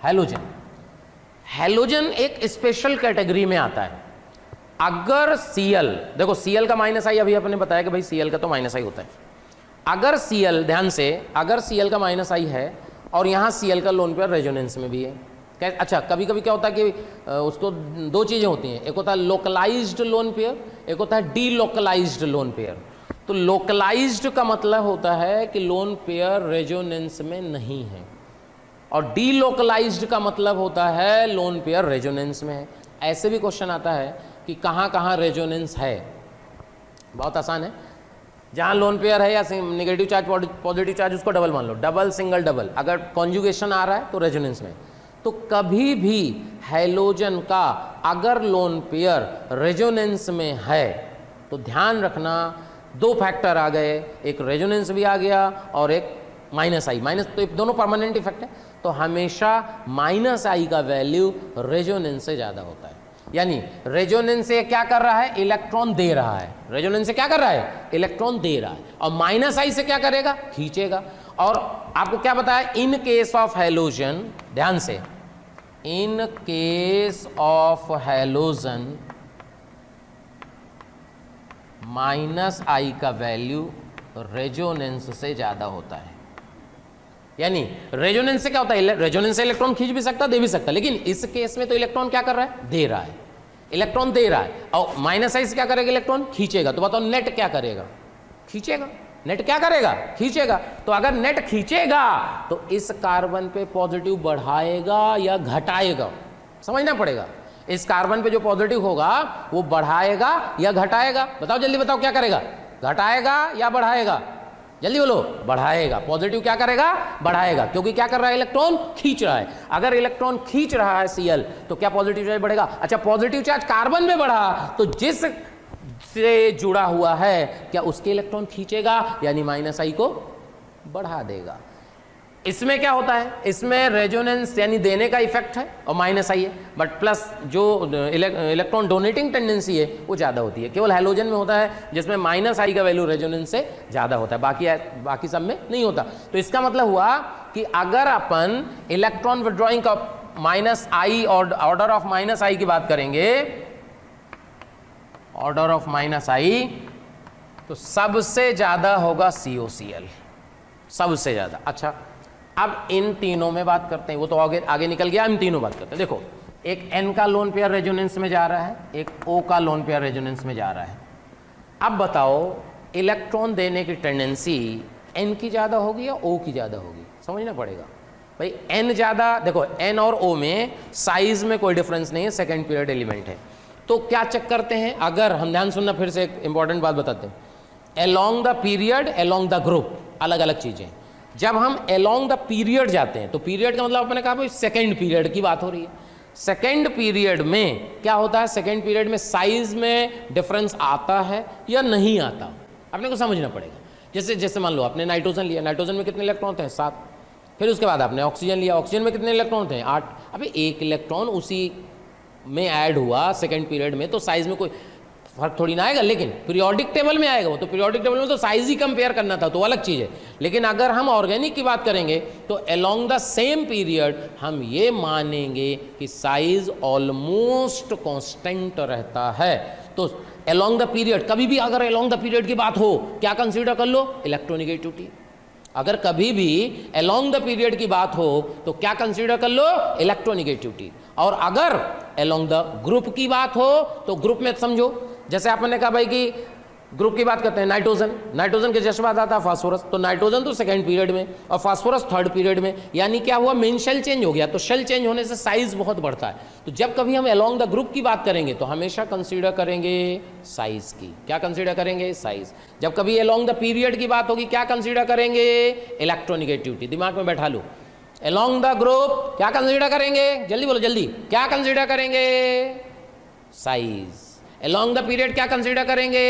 S1: हैलोजन, हैलोजन एक स्पेशल कैटेगरी में आता है। अगर Cl, देखो Cl का माइनस आई, अभी अपने बताया कि भाई Cl का तो माइनस आई होता है। अगर Cl, ध्यान से, अगर Cl का माइनस आई है और यहाँ Cl का लोन पेयर रेजोनेंस में भी है। अच्छा, कभी कभी क्या होता है कि उसको दो चीजें होती हैं, एक होता है लोकलाइज्ड लोन पेयर, एक होता है डीलोकलाइज्ड लोन पेयर। तो लोकलाइज्ड का मतलब होता है कि लोन पेयर रेजोनेंस में नहीं है, और डीलोकलाइज्ड का मतलब होता है लोन पेयर रेजोनेंस में है। ऐसे भी क्वेश्चन आता है कि कहाँ कहाँ रेजोनेंस है। बहुत आसान है, जहाँ लोन पेयर है या नेगेटिव चार्ज पॉजिटिव चार्ज, उसको डबल मान लो, डबल सिंगल डबल, अगर कॉन्जुगेशन आ रहा है तो रेजोनेंस में। तो कभी भी हैलोजन का अगर लोन पेयर रेजोनेंस में है तो ध्यान रखना दो फैक्टर आ गए, एक रेजोनेंस भी आ गया और एक माइनस आई। माइनस तो दोनों परमानेंट इफेक्ट है, तो हमेशा माइनस आई का वैल्यू रेजोनेंस से ज़्यादा होता है। यानी रेजोनेंस से क्या कर रहा है? इलेक्ट्रॉन दे रहा है। रेजोनेंस से क्या कर रहा है? इलेक्ट्रॉन दे रहा है। और माइनस आई से क्या करेगा? खींचेगा। और आपको क्या बताया? इन केस ऑफ हैलोजन, ध्यान से, in case of halogen minus I का वैल्यू रेजोनेंस से ज्यादा होता है। यानी रेजोनेंस से क्या होता है? रेजोनेंस से इलेक्ट्रॉन खींच भी सकता, दे भी सकता, लेकिन इस केस में तो इलेक्ट्रॉन क्या कर रहा है? दे रहा है। इलेक्ट्रॉन दे रहा है और माइनस आई से क्या करेगा? इलेक्ट्रॉन खींचेगा। तो बताओ नेट क्या करेगा? खींचेगा। नेट क्या करेगा? खींचेगा। तो अगर नेट खींचेगा तो इस कार्बन पे पॉजिटिव बढ़ाएगा या घटाएगा? समझना पड़ेगा। इस कार्बन पे जो पॉजिटिव होगा वो बढ़ाएगा या घटाएगा? बताओ जल्दी बताओ, क्या करेगा? घटाएगा या बढ़ाएगा? जल्दी बोलो। बढ़ाएगा। पॉजिटिव क्या करेगा? बढ़ाएगा, क्योंकि क्या कर रहा है? इलेक्ट्रॉन खींच रहा है। अगर इलेक्ट्रॉन खींच रहा है Cl, तो क्या पॉजिटिव चार्ज बढ़ेगा? अच्छा, पॉजिटिव चार्ज कार्बन में बढ़ा तो जिस से जुड़ा हुआ है क्या उसके इलेक्ट्रॉन खींचेगा, यानी माइनस आई को बढ़ा देगा। इसमें क्या होता है? इसमें रेजोनेंस यानी देने का इफेक्ट है और माइनस आई है, बट प्लस जो इलेक्ट्रॉन डोनेटिंग टेंडेंसी है वो ज़्यादा होती है। केवल हैलोजन में होता है जिसमें माइनस आई का वैल्यू रेजोनेंस से ज़्यादा होता है, बाकी सब में नहीं होता। तो इसका मतलब हुआ कि अगर अपन इलेक्ट्रॉन विड्रॉइंग का माइनस आई और ऑर्डर ऑफ माइनस आई की बात करेंगे, ऑर्डर ऑफ माइनस आई, तो सबसे ज़्यादा होगा COCl, सबसे ज़्यादा। अच्छा, अब इन तीनों में बात करते हैं, वो तो आगे निकल गया, इन तीनों बात करते हैं। देखो, एक N का लोन पेयर रेजोनेंस में जा रहा है, एक O का लोन पेयर रेजोनेंस में जा रहा है। अब बताओ इलेक्ट्रॉन देने की टेंडेंसी N की ज़्यादा होगी या O की ज़्यादा होगी, समझना पड़ेगा भाई। N ज़्यादा, देखो N और O में साइज में कोई डिफरेंस नहीं है, सेकेंड पीरियड एलिमेंट है। तो क्या चेक करते हैं, अगर हम ध्यान सुनना, फिर से एक इंपॉर्टेंट बात बताते हैं, along the period, along the group, अलग अलग चीज़ें। जब हम अलोंग द पीरियड जाते हैं तो पीरियड का मतलब मैंने कहा भाई सेकेंड पीरियड की बात हो रही है। सेकेंड पीरियड में क्या होता है, सेकेंड पीरियड में साइज में डिफरेंस आता है या नहीं आता, अपने को समझना पड़ेगा। जैसे जैसे मान लो आपने नाइट्रोजन लिया, नाइट्रोजन में कितने इलेक्ट्रॉन होते हैं, 7। फिर उसके बाद आपने ऑक्सीजन लिया, ऑक्सीजन में कितने इलेक्ट्रॉन होते हैं, 8। अभी 1 इलेक्ट्रॉन उसी में ऐड हुआ सेकेंड पीरियड में, तो साइज में कोई फर्क थोड़ी ना आएगा, लेकिन पीरियोडिक टेबल में आएगा वो। तो पीरियोडिक टेबल में तो साइज ही कंपेयर करना था, तो अलग चीज़ है। लेकिन अगर हम ऑर्गेनिक की बात करेंगे तो अलोंग द सेम पीरियड हम ये मानेंगे कि साइज ऑलमोस्ट कांस्टेंट रहता है। तो अलोंग द पीरियड, कभी भी अगर अलोंग द पीरियड की बात हो, क्या कंसीडर कर लो, इलेक्ट्रोनिगेटिविटी। अगर कभी भी अलोंग द पीरियड की बात हो तो क्या कंसीडर कर लो, इलेक्ट्रोनिगेटिविटी। और अगर अलोंग द ग्रुप की बात हो तो ग्रुप में समझो, जैसे आपने कहा भाई कि ग्रुप की बात करते हैं, नाइट्रोजन, नाइट्रोजन के जस्ट बाद आता है फास्फोरस, तो नाइट्रोजन तो सेकंड पीरियड में और फास्फोरस थर्ड पीरियड में, यानी क्या हुआ, मेन शेल चेंज हो गया। तो शेल चेंज होने से साइज बहुत बढ़ता है। तो जब कभी हम अलोंग द ग्रुप की बात करेंगे तो हमेशा कंसीडर करेंगे साइज की। क्या कंसीडर करेंगे, साइज। जब कभी अलोंग द पीरियड की बात होगी क्या कंसीडर करेंगे, इलेक्ट्रोनिगेटिविटी। दिमाग में बैठा लो, अलोंग द ग्रुप क्या कंसीडर करेंगे, जल्दी बोलो जल्दी, क्या कंसीडर करेंगे, साइज। अलोंग द पीरियड क्या कंसीडर करेंगे,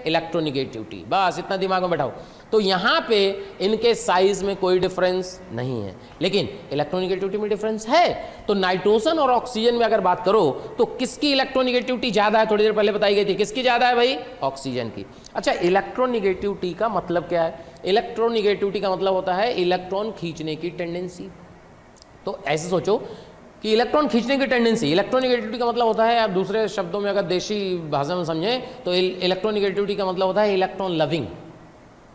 S1: इलेक्ट्रोनिगेटिविटी। बस इतना दिमाग में बैठाओ। तो यहाँ पे इनके साइज में कोई डिफरेंस नहीं है, लेकिन इलेक्ट्रोनिगेटिविटी में डिफरेंस है। तो नाइट्रोजन और ऑक्सीजन में अगर बात करो तो किसकी इलेक्ट्रोनिगेटिविटी ज़्यादा है, थोड़ी देर पहले बताई गई थी, किसकी ज़्यादा है भाई, ऑक्सीजन की। अच्छा, इलेक्ट्रोनिगेटिविटी का मतलब क्या है, इलेक्ट्रोनिगेटिविटी का मतलब होता है इलेक्ट्रॉन खींचने की टेंडेंसी। तो ऐसे सोचो कि इलेक्ट्रॉन खींचने की टेंडेंसी, इलेक्ट्रोनिगेटिविटी का मतलब होता है, आप दूसरे शब्दों में अगर देशी भाषा में समझें तो इलेक्ट्रोनिगेटिविटी का मतलब होता है इलेक्ट्रॉन लविंग।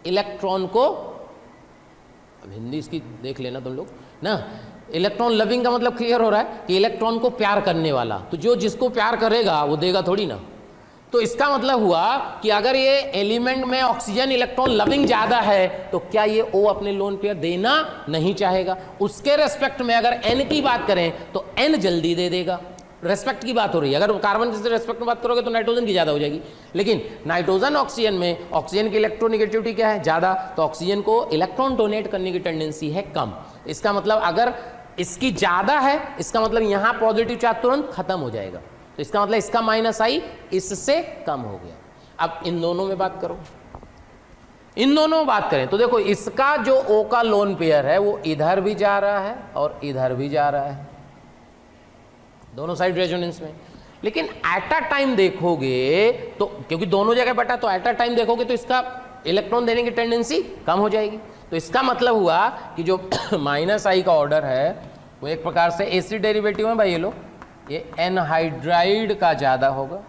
S1: इलेक्ट्रॉन को, अब हिंदी इसकी देख लेना तुम लोग ना, इलेक्ट्रॉन लविंग का मतलब क्लियर हो रहा है कि इलेक्ट्रॉन को प्यार करने वाला। तो जो जिसको प्यार करेगा वो देगा थोड़ी ना। तो इसका मतलब हुआ कि अगर ये एलिमेंट में ऑक्सीजन इलेक्ट्रॉन लविंग ज्यादा है तो क्या ये O अपने लोन पेयर देना नहीं चाहेगा। उसके रेस्पेक्ट में अगर N की बात करें तो N जल्दी दे देगा। रेस्पेक्ट की बात हो रही है, अगर कार्बन से रेस्पेक्ट में बात करोगे तो नाइट्रोजन की ज्यादा हो जाएगी। लेकिन नाइट्रोजन ऑक्सीजन में ऑक्सीजन की इलेक्ट्रोनिगेटिविटी क्या है, ज्यादा, तो ऑक्सीजन को इलेक्ट्रॉन डोनेट करने की टेंडेंसी है कम। इसका मतलब अगर इसकी ज्यादा है, इसका मतलब यहां पॉजिटिव चार्ज तुरंत खत्म हो जाएगा। तो इसका मतलब इसका माइनस आई इससे कम हो गया। अब इन दोनों में बात करो, इन दोनों में बात करें तो देखो इसका जो O का लोन पेयर है वो इधर भी जा रहा है और इधर भी जा रहा है, दोनों साइड रेजोनेंस में। लेकिन एट अ टाइम देखोगे तो, क्योंकि दोनों जगह बटा, तो एट अ टाइम देखोगे तो इसका इलेक्ट्रॉन देने की टेंडेंसी कम हो जाएगी। तो इसका मतलब हुआ कि जो माइनस आई का ऑर्डर है वो एक प्रकार से एसिड डेरिवेटिव है भाई, ये लो, ये एनहाइड्राइड का ज्यादा होगा।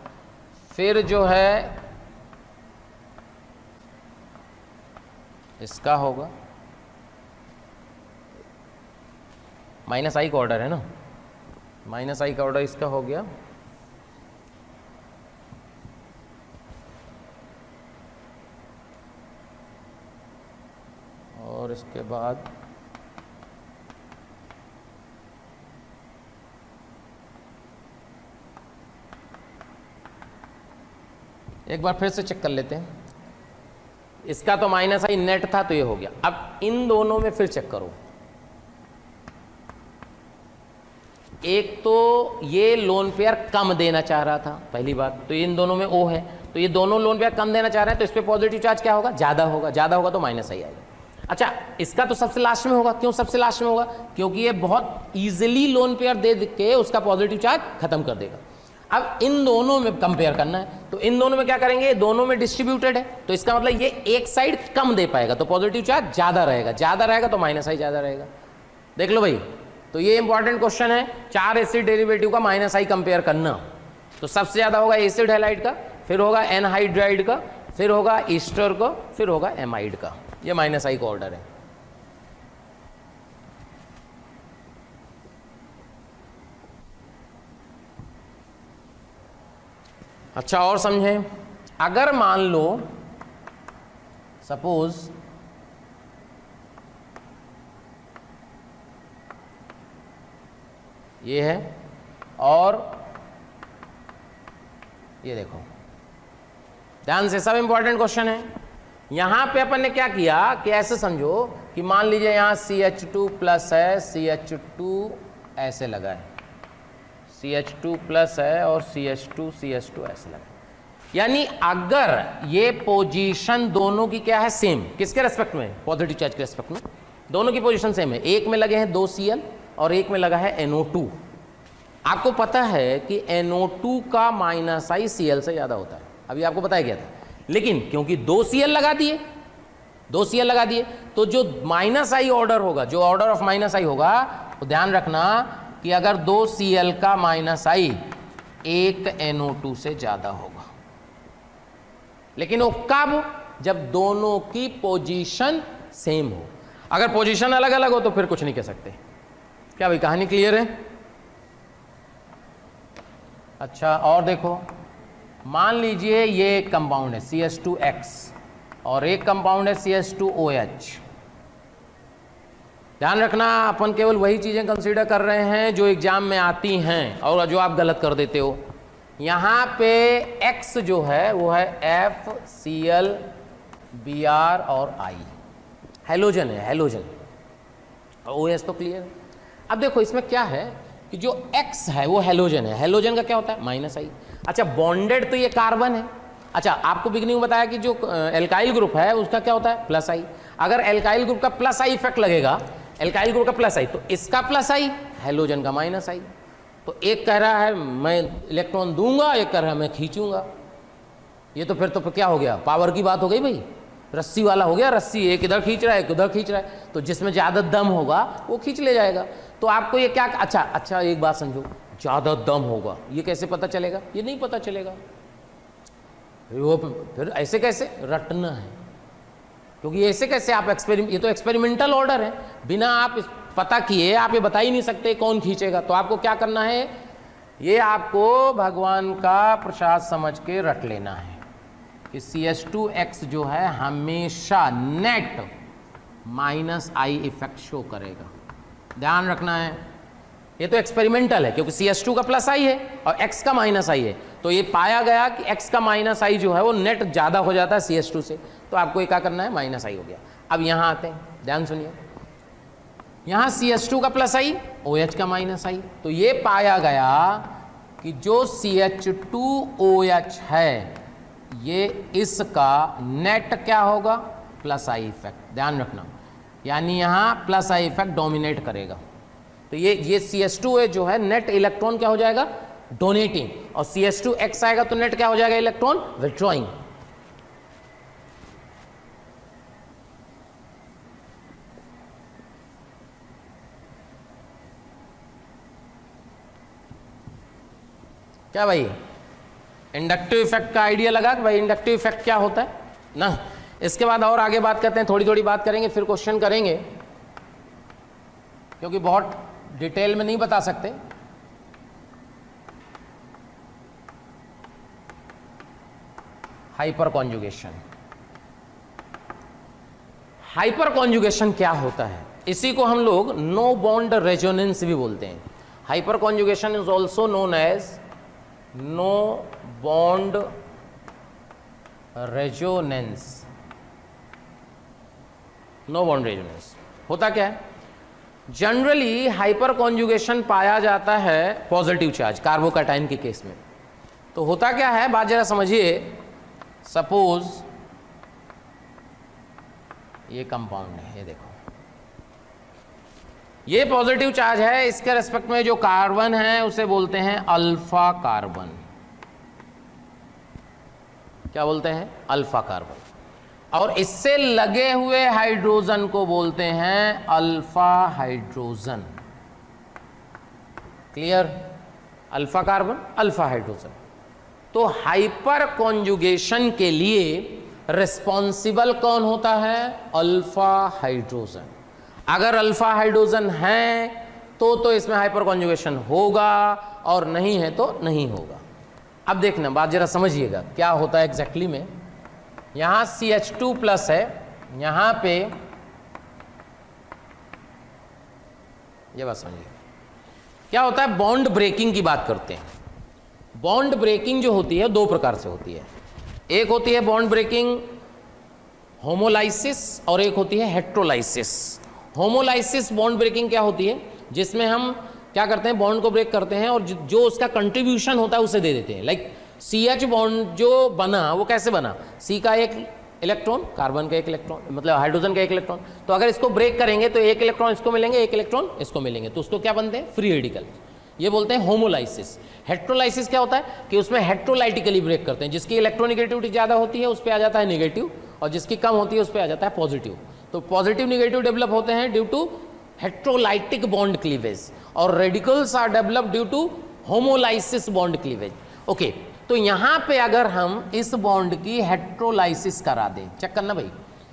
S1: फिर जो है इसका होगा, माइनस आई का ऑर्डर है ना, माइनस आई का ऑर्डर इसका हो गया। और इसके बाद एक बार फिर से चेक कर लेते हैं, इसका तो माइनस आई नेट था तो ये हो गया। अब इन दोनों में फिर चेक करो, एक तो ये लोन पेयर कम देना चाह रहा था, पहली बात तो इन दोनों में O है, तो ये दोनों लोन पेयर कम देना चाह रहे हैं, तो इस पे पॉजिटिव चार्ज क्या होगा, ज्यादा होगा, ज्यादा होगा तो माइनस आई आएगा। अच्छा, इसका तो सबसे लास्ट में होगा, क्यों सबसे लास्ट में होगा, क्योंकि ये बहुत इजीली लोन पेयर दे के उसका पॉजिटिव चार्ज खत्म कर देगा। अब इन दोनों में कंपेयर करना है, तो इन दोनों में क्या करेंगे, दोनों में डिस्ट्रीब्यूटेड है, तो इसका मतलब ये एक साइड कम दे पाएगा तो पॉजिटिव चार्ज ज्यादा रहेगा, ज्यादा रहेगा तो माइनस आई ज्यादा रहेगा। देख लो भाई, तो ये इंपॉर्टेंट क्वेश्चन है, 4 एसिड डेरिवेटिव का माइनस आई कंपेयर करना। तो सबसे ज्यादा होगा एसिड हैलाइड का, फिर होगा एनहाइड्राइड का, फिर होगा ईस्टर का, फिर होगा एमाइड का। ये माइनस आई का ऑर्डर है। अच्छा, और समझें, अगर मान लो सपोज ये है, और ये देखो, ध्यान से, सब इंपॉर्टेंट क्वेश्चन है। यहां पे अपन ने क्या किया कि ऐसे समझो कि मान लीजिए यहां CH2 प्लस है, CH2 ऐसे लगा है, CH2 प्लस है और CH2 ऐसे लगा है। यानी अगर ये पोजीशन दोनों की क्या है, सेम, किसके रेस्पेक्ट में, पॉजिटिव चार्ज के रेस्पेक्ट में, दोनों की पोजीशन सेम है। एक में लगे हैं 2 Cl और एक में लगा है NO2। आपको पता है कि NO2 का -I Cl से ज्यादा होता है, अभी आपको बताया गया था। लेकिन क्योंकि 2 Cl लगा दिए, 2 Cl लगा दिए, तो जो -I ऑर्डर होगा, जो ऑर्डर ऑफ -I होगा, तो ध्यान रखना कि अगर 2 Cl का -I एक NO2 से ज्यादा होगा। लेकिन वो कब, जब दोनों की पोजीशन सेम हो। अगर पोजीशन अलग अलग हो तो फिर कुछ नहीं कह सकते। क्या भाई, कहानी क्लियर है? अच्छा, और देखो, मान लीजिए ये कंपाउंड है CH2X और एक कंपाउंड है CH2OH। ध्यान रखना, अपन केवल वही चीजें कंसीडर कर रहे हैं जो एग्जाम में आती हैं और जो आप गलत कर देते हो। यहां पे X जो है वो है FCl Br और I, हेलोजन है, हेलोजन। OH तो क्लियर है। अब देखो इसमें क्या है कि जो X है वो हेलोजन है, हेलोजन का क्या होता है, -I। अच्छा, बॉन्डेड तो ये कार्बन है। अच्छा, आपको बिगिनिंग में बताया कि जो एल्काइल ग्रुप है उसका क्या होता है, +I। अगर एल्काइल ग्रुप का +I इफेक्ट लगेगा, एल्काइल ग्रुप का +I, तो इसका +I, हेलोजन का -I। तो एक कह रहा है मैं इलेक्ट्रॉन दूंगा, एक कह रहा है मैं खींचूंगा। ये तो फिर क्या हो गया, पावर की बात हो गई भाई, रस्सी वाला हो गया, रस्सी एक इधर खींच रहा है, एक उधर खींच रहा है, तो जिसमें ज्यादा दम होगा वो खींच ले जाएगा। तो आपको ये क्या, अच्छा एक बात समझो, ज्यादा दम होगा, ये कैसे पता चलेगा, ये नहीं पता चलेगा। वो फिर ऐसे कैसे रटना है, क्योंकि ऐसे कैसे आप ये तो एक्सपेरिमेंटल ऑर्डर है, बिना आप पता किए आप ये बता ही नहीं सकते कौन खींचेगा। तो आपको क्या करना है, ये आपको भगवान का प्रसाद समझ के रट लेना है कि CH2X जो है हमेशा नेट -I इफेक्ट शो करेगा। ध्यान रखना है, ये तो एक्सपेरिमेंटल है क्योंकि CH2 का +I है और X का -I है। तो ये पाया गया कि X का -I जो है वो नेट ज़्यादा हो जाता है CH2 से, तो आपको ये क्या करना है, -I हो गया। अब यहाँ आते हैं, ध्यान सुनिए, यहाँ CH2 का +I, OH का -I। तो ये पाया गया कि जो CH2OH है ये इसका नेट क्या होगा, +I इफेक्ट। ध्यान रखना, यानी यहाँ +I इफेक्ट डोमिनेट करेगा। तो ये CH2 जो है नेट इलेक्ट्रॉन क्या हो जाएगा, डोनेटिंग, और CH2X आएगा तो नेट क्या हो जाएगा, इलेक्ट्रॉन विथड्रॉइंग। क्या भाई, इंडक्टिव इफेक्ट का आइडिया लगा कि भाई इंडक्टिव इफेक्ट क्या होता है ना। इसके बाद और आगे बात करते हैं, थोड़ी थोड़ी बात करेंगे, फिर क्वेश्चन करेंगे, क्योंकि बहुत डिटेल में नहीं बता सकते। हाइपर कॉन्जुगेशन, हाइपर कॉन्जुगेशन क्या होता है, इसी को हम लोग नो बॉन्ड रेजोनेंस भी बोलते हैं। Hyperconjugation is also known as no bond resonance. No bond resonance होता क्या है, जनरली हाइपर कॉन्जुगेशन पाया जाता है पॉजिटिव चार्ज कार्बोकैटायन के केस में। तो होता क्या है, बात जरा समझिए, सपोज ये कंपाउंड है, ये देखो, ये पॉजिटिव चार्ज है, इसके रेस्पेक्ट में जो कार्बन है उसे बोलते हैं अल्फा कार्बन। क्या बोलते हैं, अल्फा कार्बन। और इससे लगे हुए हाइड्रोजन को बोलते हैं alpha hydrogen. Clear, alpha carbon, alpha hydrogen. तो हाइपर कॉन्जुगेशन के लिए रिस्पॉन्सिबल कौन होता है, अल्फा हाइड्रोजन। अगर अल्फा हाइड्रोजन है तो इसमें हाइपर कॉन्जुगेशन होगा, और नहीं है तो नहीं होगा। अब देखना, बात जरा समझिएगा क्या होता है एग्जैक्टली में। यहां CH2 प्लस है, यहां पे ये बात समझिए, क्या होता है, बॉन्ड ब्रेकिंग की बात करते हैं। बॉन्ड ब्रेकिंग जो होती है दो प्रकार से होती है, एक होती है बॉन्ड ब्रेकिंग होमोलाइसिस और एक होती है हेट्रोलाइसिस। होमोलाइसिस बॉन्ड ब्रेकिंग क्या होती है, जिसमें हम क्या करते हैं, बॉन्ड को ब्रेक करते हैं और जो उसका कंट्रीब्यूशन होता है उसे दे देते हैं। लाइक CH बॉन्ड जो बना वो कैसे बना, C का एक इलेक्ट्रॉन, कार्बन का एक इलेक्ट्रॉन, मतलब हाइड्रोजन का एक इलेक्ट्रॉन, तो अगर इसको ब्रेक करेंगे तो एक इलेक्ट्रॉन इसको मिलेंगे, एक इलेक्ट्रॉन इसको मिलेंगे, तो उसको क्या बनते हैं, फ्री रेडिकल। ये बोलते हैं होमोलाइसिस। हेट्रोलाइसिस क्या होता है कि उसमें हेट्रोलाइटिकली ब्रेक करते हैं, जिसकी इलेक्ट्रोनिगेटिविटी ज़्यादा होती है उस पर आ जाता है नेगेटिव और जिसकी कम होती है उस पर आ जाता है पॉजिटिव। तो पॉजिटिव निगेटिव डेवलप होते हैं due to heterolytic bond cleavage और radicals are develop due to homolysis bond cleavage. Okay, तो यहां पे अगर हम इस बॉन्ड की हेट्रोलाइसिस करा दें, चेक करना भाई,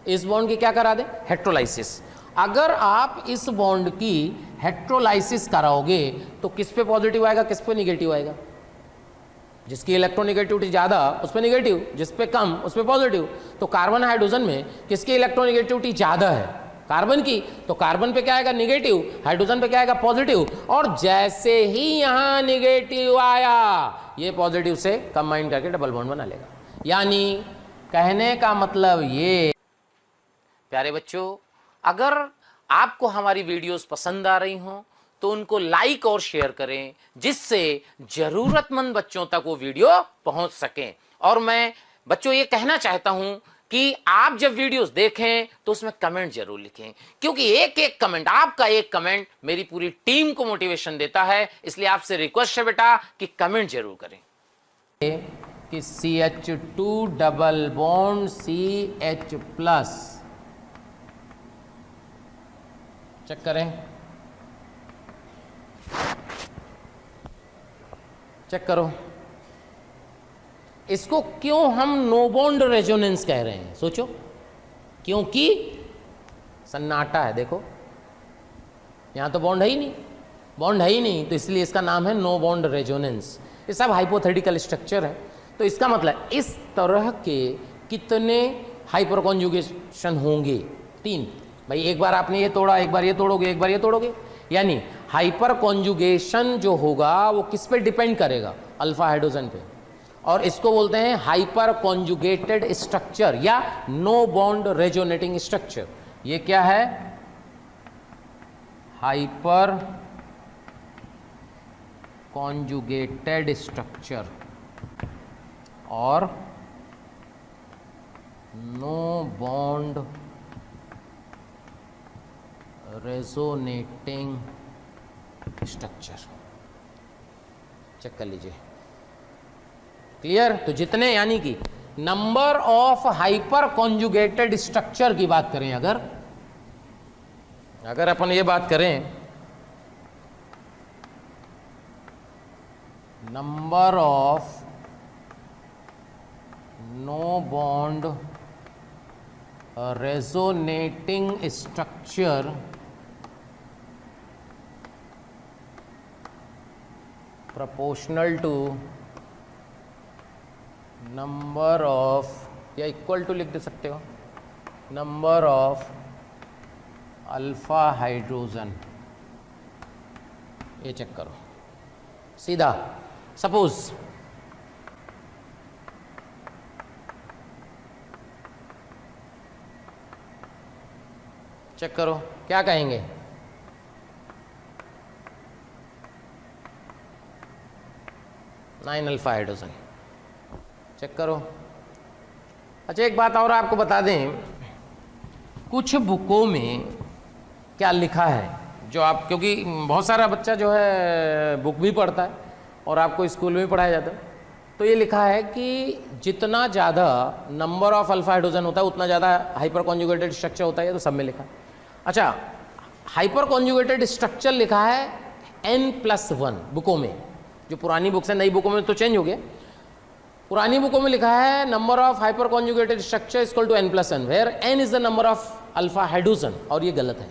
S1: इस बॉन्ड की क्या करा दें, हेट्रोलाइसिस। अगर आप इस बॉन्ड की हेट्रोलाइसिस कराओगे तो किस पे पॉजिटिव आएगा, किस पे निगेटिव आएगा, जिसकी इलेक्ट्रोनिगेटिविटी ज़्यादा उस पर निगेटिव, जिस पे कम उस पर पॉजिटिव। तो कार्बन हाइड्रोजन में किसकी इलेक्ट्रोनिगेटिविटी ज़्यादा है, कार्बन की, तो कार्बन पे क्या आएगा, निगेटिव, हाइड्रोजन पे क्या आएगा, पॉजिटिव। और जैसे ही यहाँ निगेटिव आया ये पॉजिटिव से कंबाइन करके डबल बॉन्ड बना लेगा। यानी कहने का मतलब ये, प्यारे बच्चों, अगर आपको हमारी वीडियोस पसंद आ रही हों तो उनको लाइक और शेयर करें, जिससे जरूरतमंद बच्चों तक वो वीडियो पहुंच सके। और मैं बच्चों ये कहना चाहता हूं कि आप जब वीडियोस देखें तो उसमें कमेंट जरूर लिखें, क्योंकि एक एक कमेंट, आपका एक कमेंट मेरी पूरी टीम को मोटिवेशन देता है। इसलिए आपसे रिक्वेस्ट है बेटा कि कमेंट जरूर करें कि CH2 double bond CH plus, check करें, चेक करो, इसको क्यों हम नो बॉन्ड रेजोनेंस कह रहे हैं, सोचो, क्योंकि सन्नाटा है। देखो यहां तो बॉन्ड है ही नहीं, बॉन्ड है ही नहीं, तो इसलिए इसका नाम है नो बॉन्ड रेजोनेंस। ये सब हाइपोथेटिकल स्ट्रक्चर है। तो इसका मतलब इस तरह के कितने हाइपर कॉन्जुगेशन होंगे, 3 भाई, एक बार आपने ये तोड़ा, एक बार ये तोड़ोगे, एक बार ये तोड़ोगे, यानी हाइपर कॉन्जुगेशन जो होगा वो किस पे डिपेंड करेगा, अल्फा हाइड्रोजन पे। और इसको बोलते हैं हाइपर कॉन्जुगेटेड स्ट्रक्चर या नो बॉन्ड रेजोनेटिंग स्ट्रक्चर। ये क्या है, हाइपर कॉन्जुगेटेड स्ट्रक्चर और no bond resonating structure. Check कर लीजिए, क्लियर। तो जितने, यानी कि number of hyperconjugated structure की बात करें, अगर अपन ये बात करें, number of no bond resonating structure proportional to number of, या इक्वल टू लिख दे सकते हो, नंबर ऑफ अल्फा हाइड्रोजन। ये चेक करो सीधा, सपोज चेक करो क्या कहेंगे, नाइन अल्फा हाइड्रोजन। चेक करो। अच्छा एक बात और आपको बता दें, कुछ बुकों में क्या लिखा है जो आप, क्योंकि बहुत सारा बच्चा जो है बुक भी पढ़ता है और आपको स्कूल में भी पढ़ाया जाता है, तो ये लिखा है कि जितना ज़्यादा नंबर ऑफ अल्फा हाइड्रोजन होता है उतना ज़्यादा हाइपर कॉन्जुगेटेड स्ट्रक्चर होता है, तो सब में लिखा है। अच्छा, हाइपर कॉन्जुगेटेड स्ट्रक्चर लिखा है N+1 बुकों में, जो पुरानी बुक्स है, नई बुकों में तो चेंज हो गया। पुरानी बुकों में लिखा है number of hyperconjugated structure equal to N+1 where N is the number of alpha hydrogen, और ये गलत है।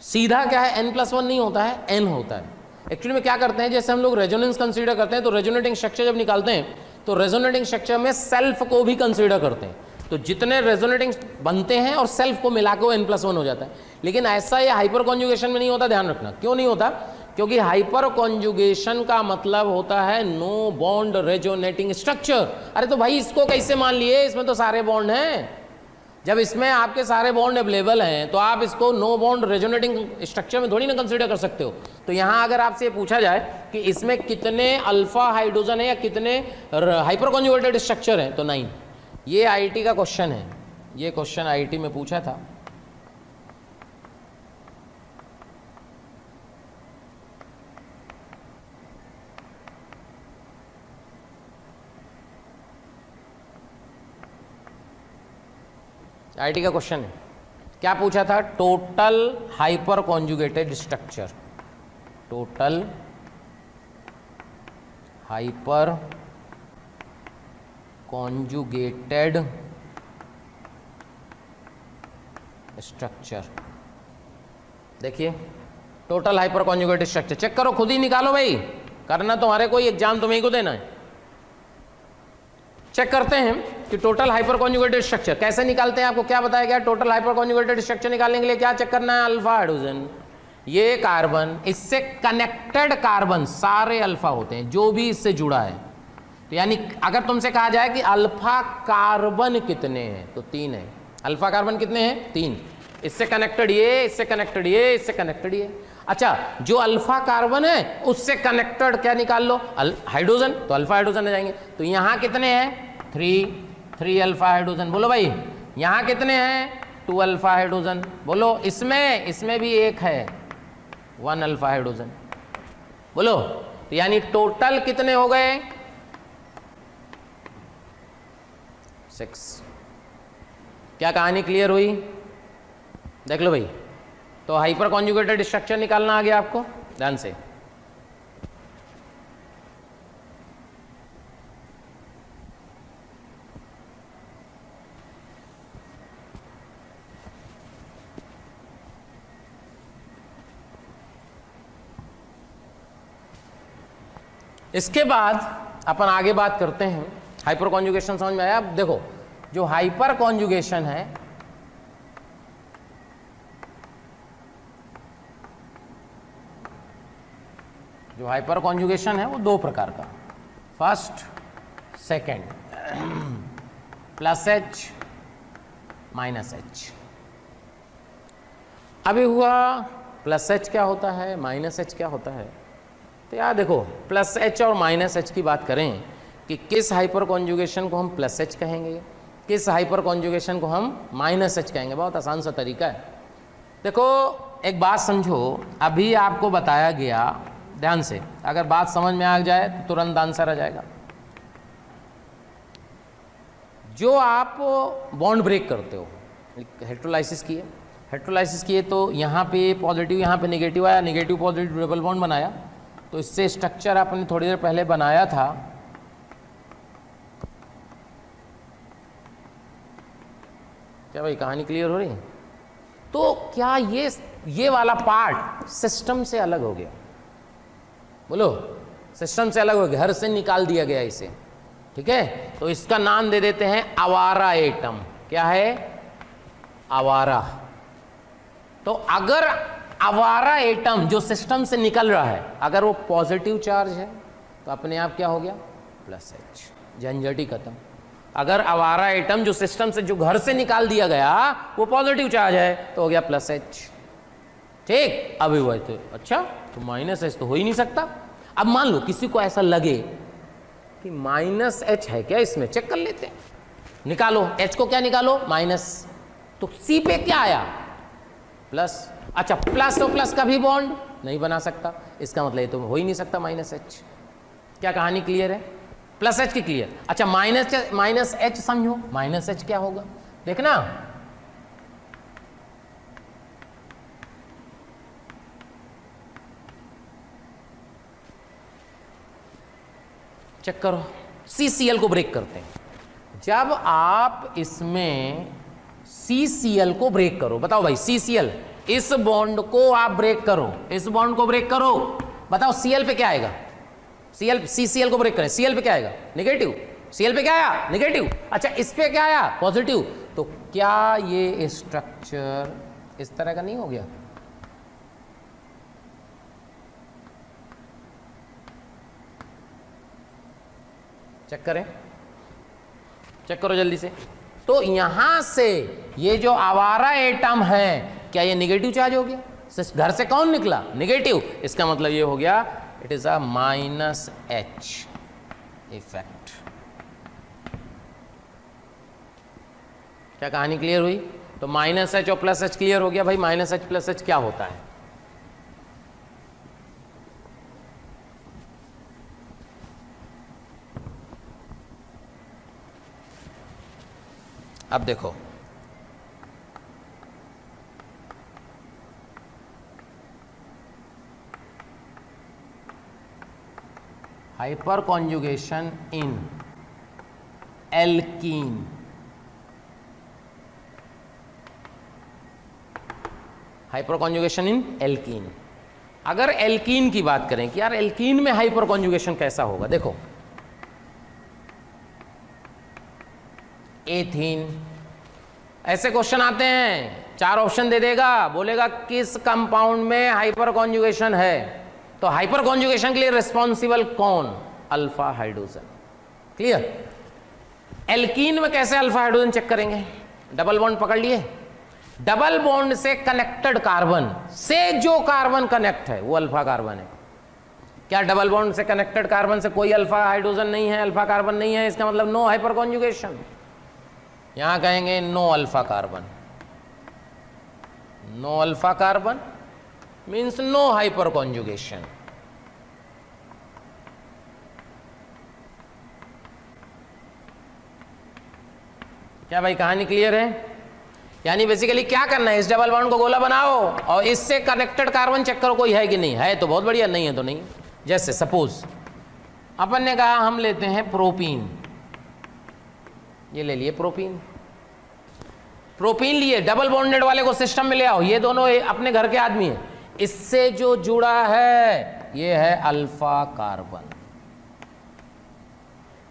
S1: सीधा क्या है, N+1 नहीं होता है, N होता है। एक्चुअली में क्या करते हैं, जैसे हम लोग रेजोनेंस कंसीडर करते हैं तो रेजोनेटिंग स्ट्रक्चर जब निकालते हैं तो रेजोनेटिंग स्ट्रक्चर में सेल्फ को भी कंसीडर करते हैं, तो जितने रेजोनेटिंग बनते हैं और सेल्फ को मिला के वो N+1 हो जाता है। लेकिन ऐसा ये हाइपर कॉन्जुगेशन में नहीं होता, ध्यान रखना। क्यों नहीं होता, क्योंकि हाइपर कॉन्जुगेशन का मतलब होता है नो बॉन्ड रेजोनेटिंग स्ट्रक्चर। अरे तो भाई इसको कैसे मान लिए, इसमें तो सारे बॉन्ड हैं। जब इसमें आपके सारे बॉन्ड अवेलेबल हैं तो आप इसको नो बॉन्ड रेजोनेटिंग स्ट्रक्चर में थोड़ी ना कंसीडर कर सकते हो। तो यहाँ अगर आपसे ये पूछा जाए कि इसमें कितने अल्फा हाइड्रोजन है या कितने हाइपर कॉन्जुगेटेड स्ट्रक्चर हैं, तो 9। ये आईआईटी का क्वेश्चन है, ये क्वेश्चन आईआईटी में पूछा था। आईआईटी का क्वेश्चन है, क्या पूछा था? Total hyperconjugated structure, total hyperconjugated structure. देखिए total hyperconjugated structure check करो, खुद ही निकालो भाई, करना तुम्हारे कोई एग्जाम तुम्हें को देना है। चेक करते हैं कि टोटल हाइपर कॉन्जुगेटेड स्ट्रक्चर कैसे निकालते हैं। आपको क्या बताया गया? टोटल हाइपर कॉन्जुगेटेड स्ट्रक्चर निकालने के लिए क्या चेक करना है? अल्फा हाइड्रोजन, ये कार्बन, इससे कनेक्टेड कार्बन सारे अल्फा होते हैं जो भी इससे जुड़ा है। तो यानी अगर तुमसे कहा जाए कि अल्फा कार्बन कितने हैं, तो 3 है। अल्फा कार्बन कितने हैं? 3। इससे कनेक्टेड ये, इससे कनेक्टेड ये, इससे कनेक्टेड ये। अच्छा, जो अल्फा कार्बन है उससे कनेक्टेड क्या निकाल लो? हाइड्रोजन, तो अल्फा हाइड्रोजन आ जाएंगे। तो यहां कितने हैं? 3 अल्फा हाइड्रोजन। बोलो भाई यहां कितने हैं? 2 अल्फा हाइड्रोजन। बोलो इसमें भी 1 है, 1 अल्फा हाइड्रोजन। बोलो तो यानी टोटल कितने हो गए? 6। क्या कहानी क्लियर हुई? देख लो भाई, तो हाइपर कॉन्जुगेटेड स्ट्रक्चर निकालना आ गया आपको, ध्यान से। इसके बाद अपन आगे बात करते हैं। हाइपर कॉन्जुगेशन समझ में आया? अब देखो जो हाइपर कॉन्जुगेशन है, जो हाइपर कॉन्जुगेशन है वो 2 प्रकार का, फर्स्ट सेकंड, +H -H। अभी हुआ +H क्या होता है, -H क्या होता है। तो यार देखो +H और -H की बात करें कि किस हाइपर कॉन्जुगेशन को हम +H कहेंगे, किस हाइपर कॉन्जुगेशन को हम -H कहेंगे। बहुत आसान सा तरीका है। देखो एक बात समझो, अभी आपको बताया गया, ध्यान से, अगर बात समझ में आ जाए तो तुरंत आंसर आ जाएगा। जो आप बॉन्ड ब्रेक करते हो, हेट्रोलाइसिस किए, हेट्रोलाइसिस किए तो यहाँ पे पॉजिटिव, यहाँ पे नेगेटिव आया, नेगेटिव पॉजिटिव डबल बॉन्ड बनाया, तो इससे स्ट्रक्चर आपने थोड़ी देर पहले बनाया था। क्या भाई कहानी क्लियर हो रही है? तो क्या ये वाला पार्ट सिस्टम से अलग हो गया? बोलो सिस्टम से अलग हो गया, घर से निकाल दिया गया इसे, ठीक है। तो इसका नाम दे देते हैं आवारा एटम। क्या है? आवारा। तो अगर आवारा एटम जो सिस्टम से निकल रहा है, अगर वो पॉजिटिव चार्ज है तो अपने आप क्या हो गया? +H, झंझट ही खत्म। अगर आवारा एटम जो सिस्टम से, जो घर से निकाल दिया गया, वो पॉजिटिव चार्ज है तो हो गया +H, ठीक। अभी हुआ तो अच्छा, तो -H तो हो ही नहीं सकता। अब मान लो किसी को ऐसा लगे कि -H है क्या इसमें, चेक कर लेते हैं, निकालो H को, क्या निकालो? माइनस, तो C पे क्या आया? प्लस। अच्छा प्लस तो प्लस का भी बॉन्ड नहीं बना सकता, इसका मतलब ये तो हो ही नहीं सकता -H। क्या कहानी क्लियर है? +H की क्लियर। अच्छा -H समझो, -H क्या होगा देखना। चेक करो, CCl को ब्रेक करते हैं। जब आप इसमें CCl को ब्रेक करो, बताओ भाई CCl, इस बॉन्ड को आप ब्रेक करो, इस बॉन्ड को ब्रेक करो, बताओ Cl पे क्या आएगा? CCl को ब्रेक करें, Cl पे क्या आएगा? नेगेटिव। Cl पे क्या आया? नेगेटिव। अच्छा इस पे क्या आया? पॉजिटिव। तो क्या ये स्ट्रक्चर इस तरह का नहीं हो गया? चेक करें, चेक करो जल्दी से। तो यहां से ये जो आवारा एटम है, क्या ये निगेटिव चार्ज हो गया? घर से कौन निकला? निगेटिव। इसका मतलब ये हो गया it is a -H effect. क्या कहानी क्लियर हुई? तो -H और +H क्लियर हो गया भाई। -H +H क्या होता है? अब देखो, हाइपर कॉन्जुगेशन इन एल्कीन। हाइपर कॉन्जुगेशन इन एल्कीन। अगर एल्कीन की बात करें कि यार एल्कीन में हाइपर कॉन्जुगेशन कैसा होगा, देखो एथीन, ऐसे क्वेश्चन आते हैं, 4 ऑप्शन दे देगा, बोलेगा किस कंपाउंड में हाइपर कॉन्जुगेशन है। तो हाइपर कॉन्जुगेशन के लिए रिस्पॉन्सिबल कौन? Alpha hydrogen. क्लियर? एल्कीन में कैसे अल्फा हाइड्रोजन चेक करेंगे? डबल बॉन्ड पकड़ लिए, डबल बॉन्ड से कनेक्टेड कार्बन से जो कार्बन कनेक्ट है वो अल्फा कार्बन है। क्या डबल बॉन्ड से कनेक्टेड कार्बन से कोई अल्फा हाइड्रोजन नहीं है, अल्फा कार्बन नहीं है? इसका मतलब नो हाइपर कॉन्जुगेशन। यहां कहेंगे no alpha carbon. No alpha carbon means no hyperconjugation. क्या भाई कहानी क्लियर है? यानी बेसिकली क्या करना है, इस डबल बॉन्ड को गोला बनाओ और इससे कनेक्टेड कार्बन चेक करो कोई है कि नहीं है, तो बहुत बढ़िया, नहीं है तो नहीं। जैसे सपोज अपन ने कहा हम लेते हैं प्रोपीन, ये ले लिए प्रोपीन। प्रोपीन लिए, डबल बॉन्डेड वाले को सिस्टम में ले आओ, ये दोनों अपने घर के आदमी हैं, इससे जो जुड़ा है ये है अल्फा कार्बन।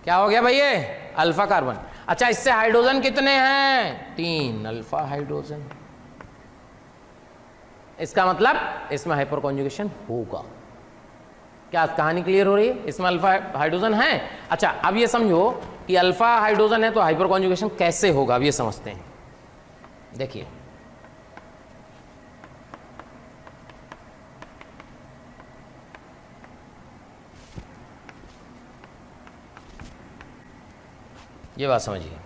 S1: क्या हो गया भाई? ये अल्फा कार्बन। अच्छा, इससे हाइड्रोजन कितने हैं? 3 अल्फा हाइड्रोजन। इसका मतलब इसमें हाइपर कॉन्जुगेशन होगा। क्या कहानी क्लियर हो रही है? इसमें अल्फा हाइड्रोजन है। अच्छा, अब ये समझो कि अल्फा हाइड्रोजन है तो हाइपर कॉन्जुगेशन कैसे होगा, अब ये समझते हैं। देखिए, ये बात समझिए।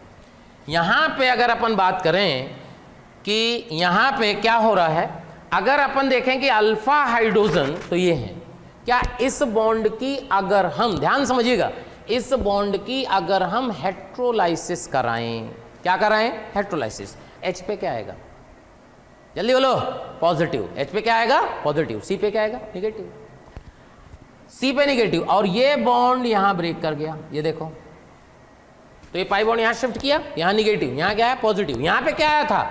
S1: यहां पे अगर अपन बात करें कि यहां पे क्या हो रहा है, अगर अपन देखें कि अल्फा हाइड्रोजन तो ये है, क्या इस बॉन्ड की अगर हम, ध्यान समझिएगा, इस बॉन्ड की अगर हम हेट्रोलाइसिस कराएं, क्या कराएं? हेट्रोलाइसिस। H पे क्या आएगा? जल्दी बोलो। पॉजिटिव। H पे क्या आएगा? पॉजिटिव। C पे क्या आएगा? निगेटिव। C पे निगेटिव, और ये बॉन्ड यहां ब्रेक कर गया, ये देखो, तो ये पाई बॉन्ड यहां शिफ्ट किया, यहां निगेटिव, यहां क्या है? पॉजिटिव। यहां पे क्या आया था?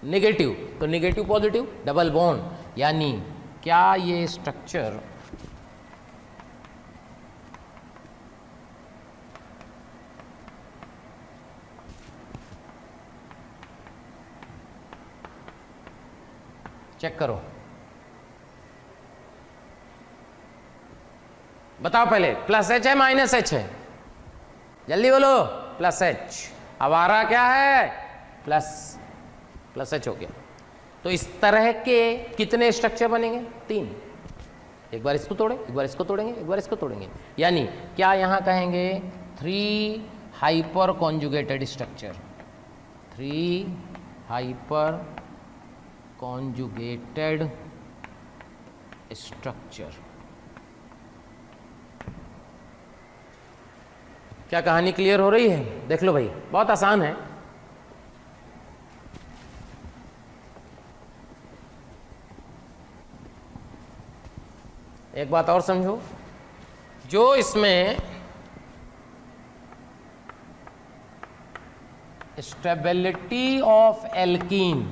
S1: निगेटिव, तो निगेटिव पॉजिटिव डबल बॉन्ड। यानी क्या ये स्ट्रक्चर चेक करो, बताओ पहले, +H है -H है? जल्दी बोलो। +H। हमारा क्या है? +H हो गया। तो इस तरह के कितने स्ट्रक्चर बनेंगे? 3। एक बार इसको तोड़े, एक बार इसको तोड़ेंगे, एक बार इसको तोड़ेंगे, यानी क्या यहां कहेंगे 3 hyper conjugated structure. 3 hyper conjugated structure. क्या कहानी क्लियर हो रही है? देख लो भाई, बहुत आसान है। एक बात और समझो, जो इसमें stability of alkene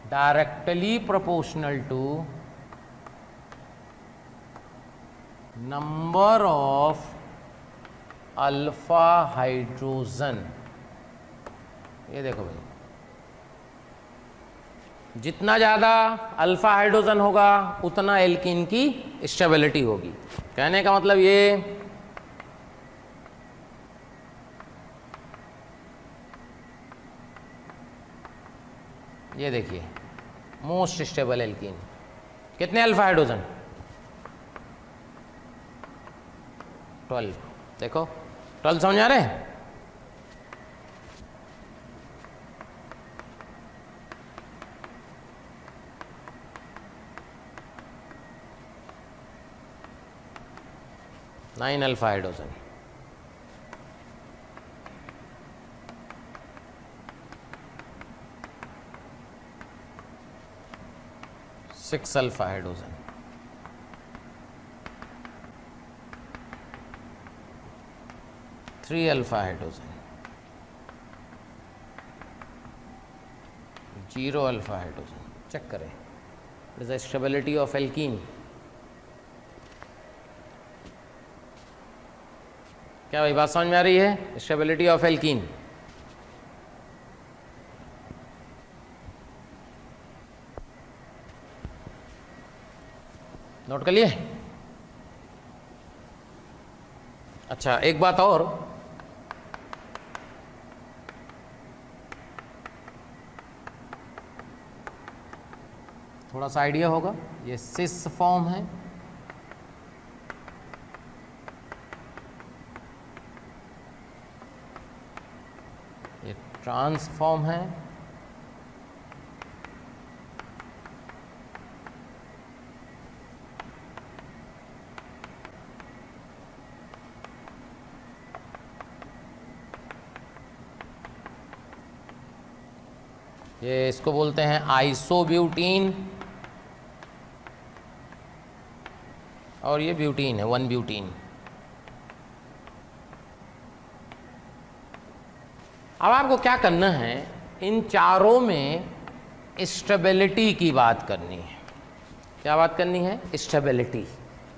S1: directly proportional to number of alpha hydrogen. ये देखो भाई, जितना ज़्यादा अल्फा हाइड्रोजन होगा उतना एल्कीन की स्टेबिलिटी होगी। कहने का मतलब ये देखिए मोस्ट स्टेबल एल्कीन, कितने अल्फा हाइड्रोजन? 12। देखो 12 समझ आ रहे हैं? Nine alpha hydrogen, six alpha hydrogen, three alpha hydrogen, zero alpha hydrogen. Check करें, it is the stability of alkene. क्या भाई बात समझ में आ रही है? Stability of alkene. नोट कर लिए? अच्छा, एक बात और, थोड़ा सा आइडिया होगा, ये सिस फॉर्म है, ये ट्रांस फॉर्म है, ये इसको बोलते हैं आइसोब्यूटीन, और ये ब्यूटीन है, 1 ब्यूटीन। अब आपको क्या करना है, इन चारों में स्टेबिलिटी की बात करनी है। क्या बात करनी है? स्टेबिलिटी,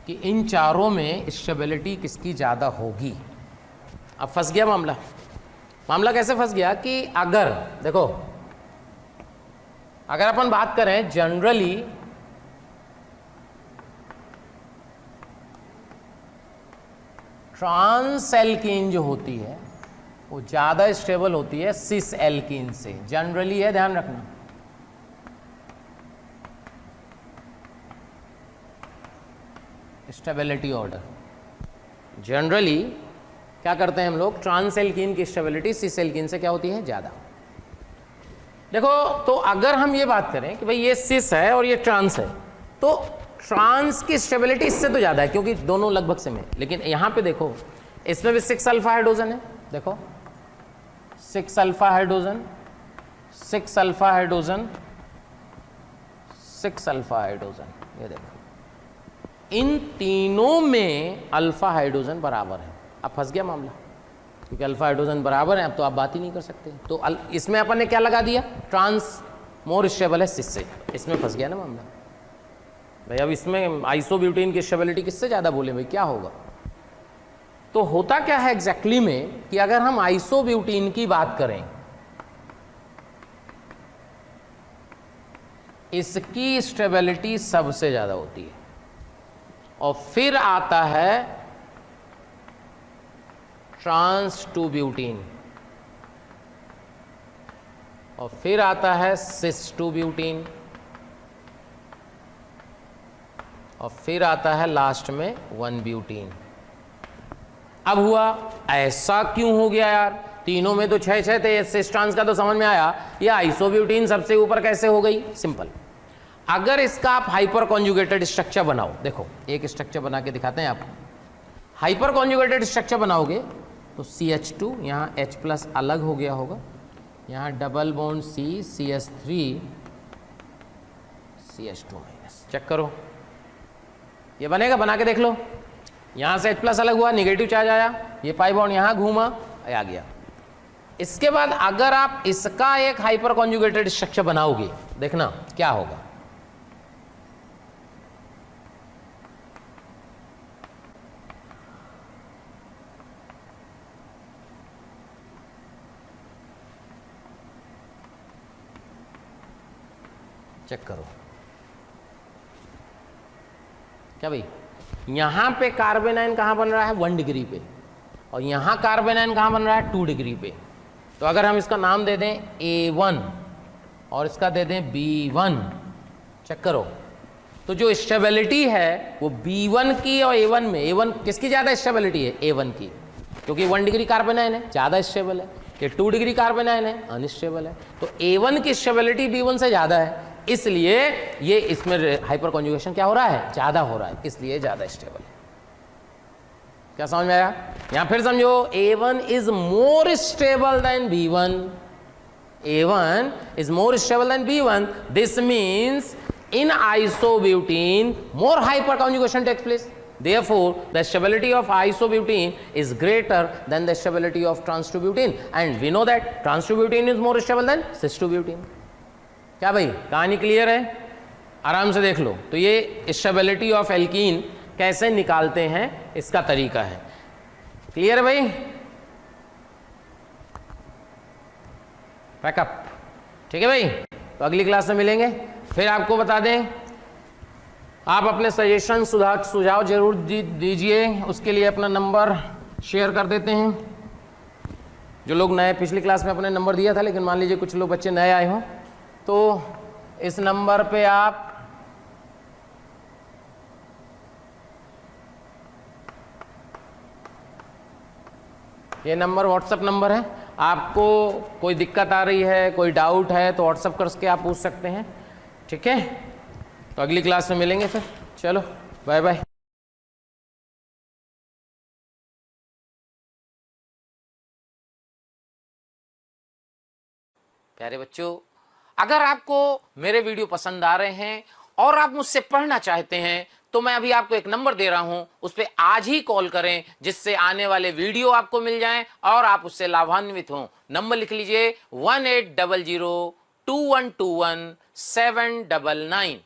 S1: कि इन चारों में स्टेबिलिटी किसकी ज़्यादा होगी। अब फंस गया मामला। मामला कैसे फंस गया कि अगर देखो, अगर अपन बात करें जनरली ट्रांस एल्कीन जो होती है वो ज़्यादा स्टेबल होती है सिस एल्कीन से। जनरली है, ध्यान रखना। स्टेबिलिटी ऑर्डर जनरली क्या करते हैं हम लोग, ट्रांस एल्कीन की स्टेबिलिटी सिस एल्कीन से क्या होती है? ज़्यादा। देखो, तो अगर हम ये बात करें कि भाई ये सिस है और ये ट्रांस है, तो ट्रांस की स्टेबिलिटी इससे तो ज़्यादा है क्योंकि दोनों लगभग सेम है। लेकिन यहाँ पे देखो, इसमें भी 6 अल्फा हाइड्रोजन है। देखो 6 alpha hydrogen, 6 alpha hydrogen, 6 alpha hydrogen. ये देखो, इन तीनों में अल्फा हाइड्रोजन बराबर है। अब फंस गया मामला, क्योंकि अल्फा हाइड्रोजन बराबर है, अब तो आप बात ही नहीं कर सकते। तो इसमें अपन ने क्या लगा दिया? ट्रांस मोर स्टेबल है सिस से। इसमें फंस गया ना मामला भाई। अब इसमें आइसोब्यूटीन की स्टेबिलिटी किससे ज़्यादा बोले भाई, क्या होगा? तो होता क्या है एग्जैक्टली में कि अगर हम आइसोब्यूटीन की बात करें, इसकी स्टेबिलिटी सबसे ज़्यादा होती है, और फिर आता है ट्रांस टू ब्यूटीन, और फिर आता है सिस टू ब्यूटीन, और फिर आता है लास्ट में 1 ब्यूटीन। अब हुआ ऐसा क्यों हो गया यार? तीनों में तो 6 थे, सिस ट्रांस का तो समझ में आया, ये आइसोब्यूटीन सबसे ऊपर कैसे हो गई? सिंपल, अगर इसका आप हाइपर कॉन्जुगेटेड स्ट्रक्चर बनाओ, देखो एक स्ट्रक्चर बना के दिखाते हैं आपको। हाइपर कॉन्जुगेटेड स्ट्रक्चर बनाओगे तो CH2, यहाँ H+ अलग हो गया होगा, यहाँ double bond C, CH3, CH2-। Check करो, ये बनेगा? बना के देख लो। यहाँ से H+ अलग हुआ, निगेटिव चार्ज आया, ये पाई बॉन्ड यहाँ घूमा, आ गया। इसके बाद अगर आप इसका एक हाइपर कॉन्जुगेटेड स्ट्रक्चर बनाओगे, देखना क्या होगा। चेक करो क्या भाई, यहां पे कार्बन आयन कहां बन रहा है 1 डिग्री पे, और यहां कार्बन आयन कहां बन रहा है 2 डिग्री पे। तो अगर हम इसका नाम दे दें A1 और इसका दे दें B1, चेक करो, तो जो स्टेबिलिटी है वो B1 की और A1 में, A1 किसकी ज़्यादा स्टेबिलिटी है, A1 की, क्योंकि 1 डिग्री कार्बन आयन है, ज़्यादा स्टेबल है। ये 2 डिग्री कार्बन आयन है, अनस्टेबल है। तो A1 की स्टेबिलिटी B1 से ज़्यादा है, इसलिए ये इसमें हाइपर कॉन्जुगेशन क्या हो रहा है, ज़्यादा हो रहा है, इसलिए ज़्यादा स्टेबल है। क्या समझ में आया? यहां फिर समझो, A1 is more stable then B1, A1 is more stable than B1. This means in isobutene more hyperconjugation takes place. Therefore, the stability of isobutene is greater than the stability of trans-2-butene, and we know that trans-2-butene is more stable than cis-2-butene. क्या भाई, कहानी क्लियर है? आराम से देख लो। तो ये स्टेबिलिटी ऑफ एल्कीन कैसे निकालते हैं, इसका तरीका है। क्लियर है भाई? पैकअप, ठीक है भाई? तो अगली क्लास में मिलेंगे। फिर आपको बता दें, आप अपने सजेशन सुझाव जरूर दीजिए, उसके लिए अपना नंबर शेयर कर देते हैं। जो लोग नए, पिछली क्लास में अपने नंबर दिया था, लेकिन मान लीजिए कुछ लोग बच्चे नए आए हों, तो इस नंबर पे आप ये नंबर व्हाट्सएप नंबर है। आपको कोई दिक्कत आ रही है, कोई डाउट है, तो व्हाट्सएप करके आप पूछ सकते हैं, ठीक है? तो अगली क्लास में मिलेंगे फिर। चलो, बाय बाय। प्यारे बच्चों, अगर आपको मेरे वीडियो पसंद आ रहे हैं और आप मुझसे पढ़ना चाहते हैं, तो मैं अभी आपको एक नंबर दे रहा हूं, उस पर आज ही कॉल करें, जिससे आने वाले वीडियो आपको मिल जाएं और आप उससे लाभान्वित हों। नंबर लिख लीजिए 1800 2121 799।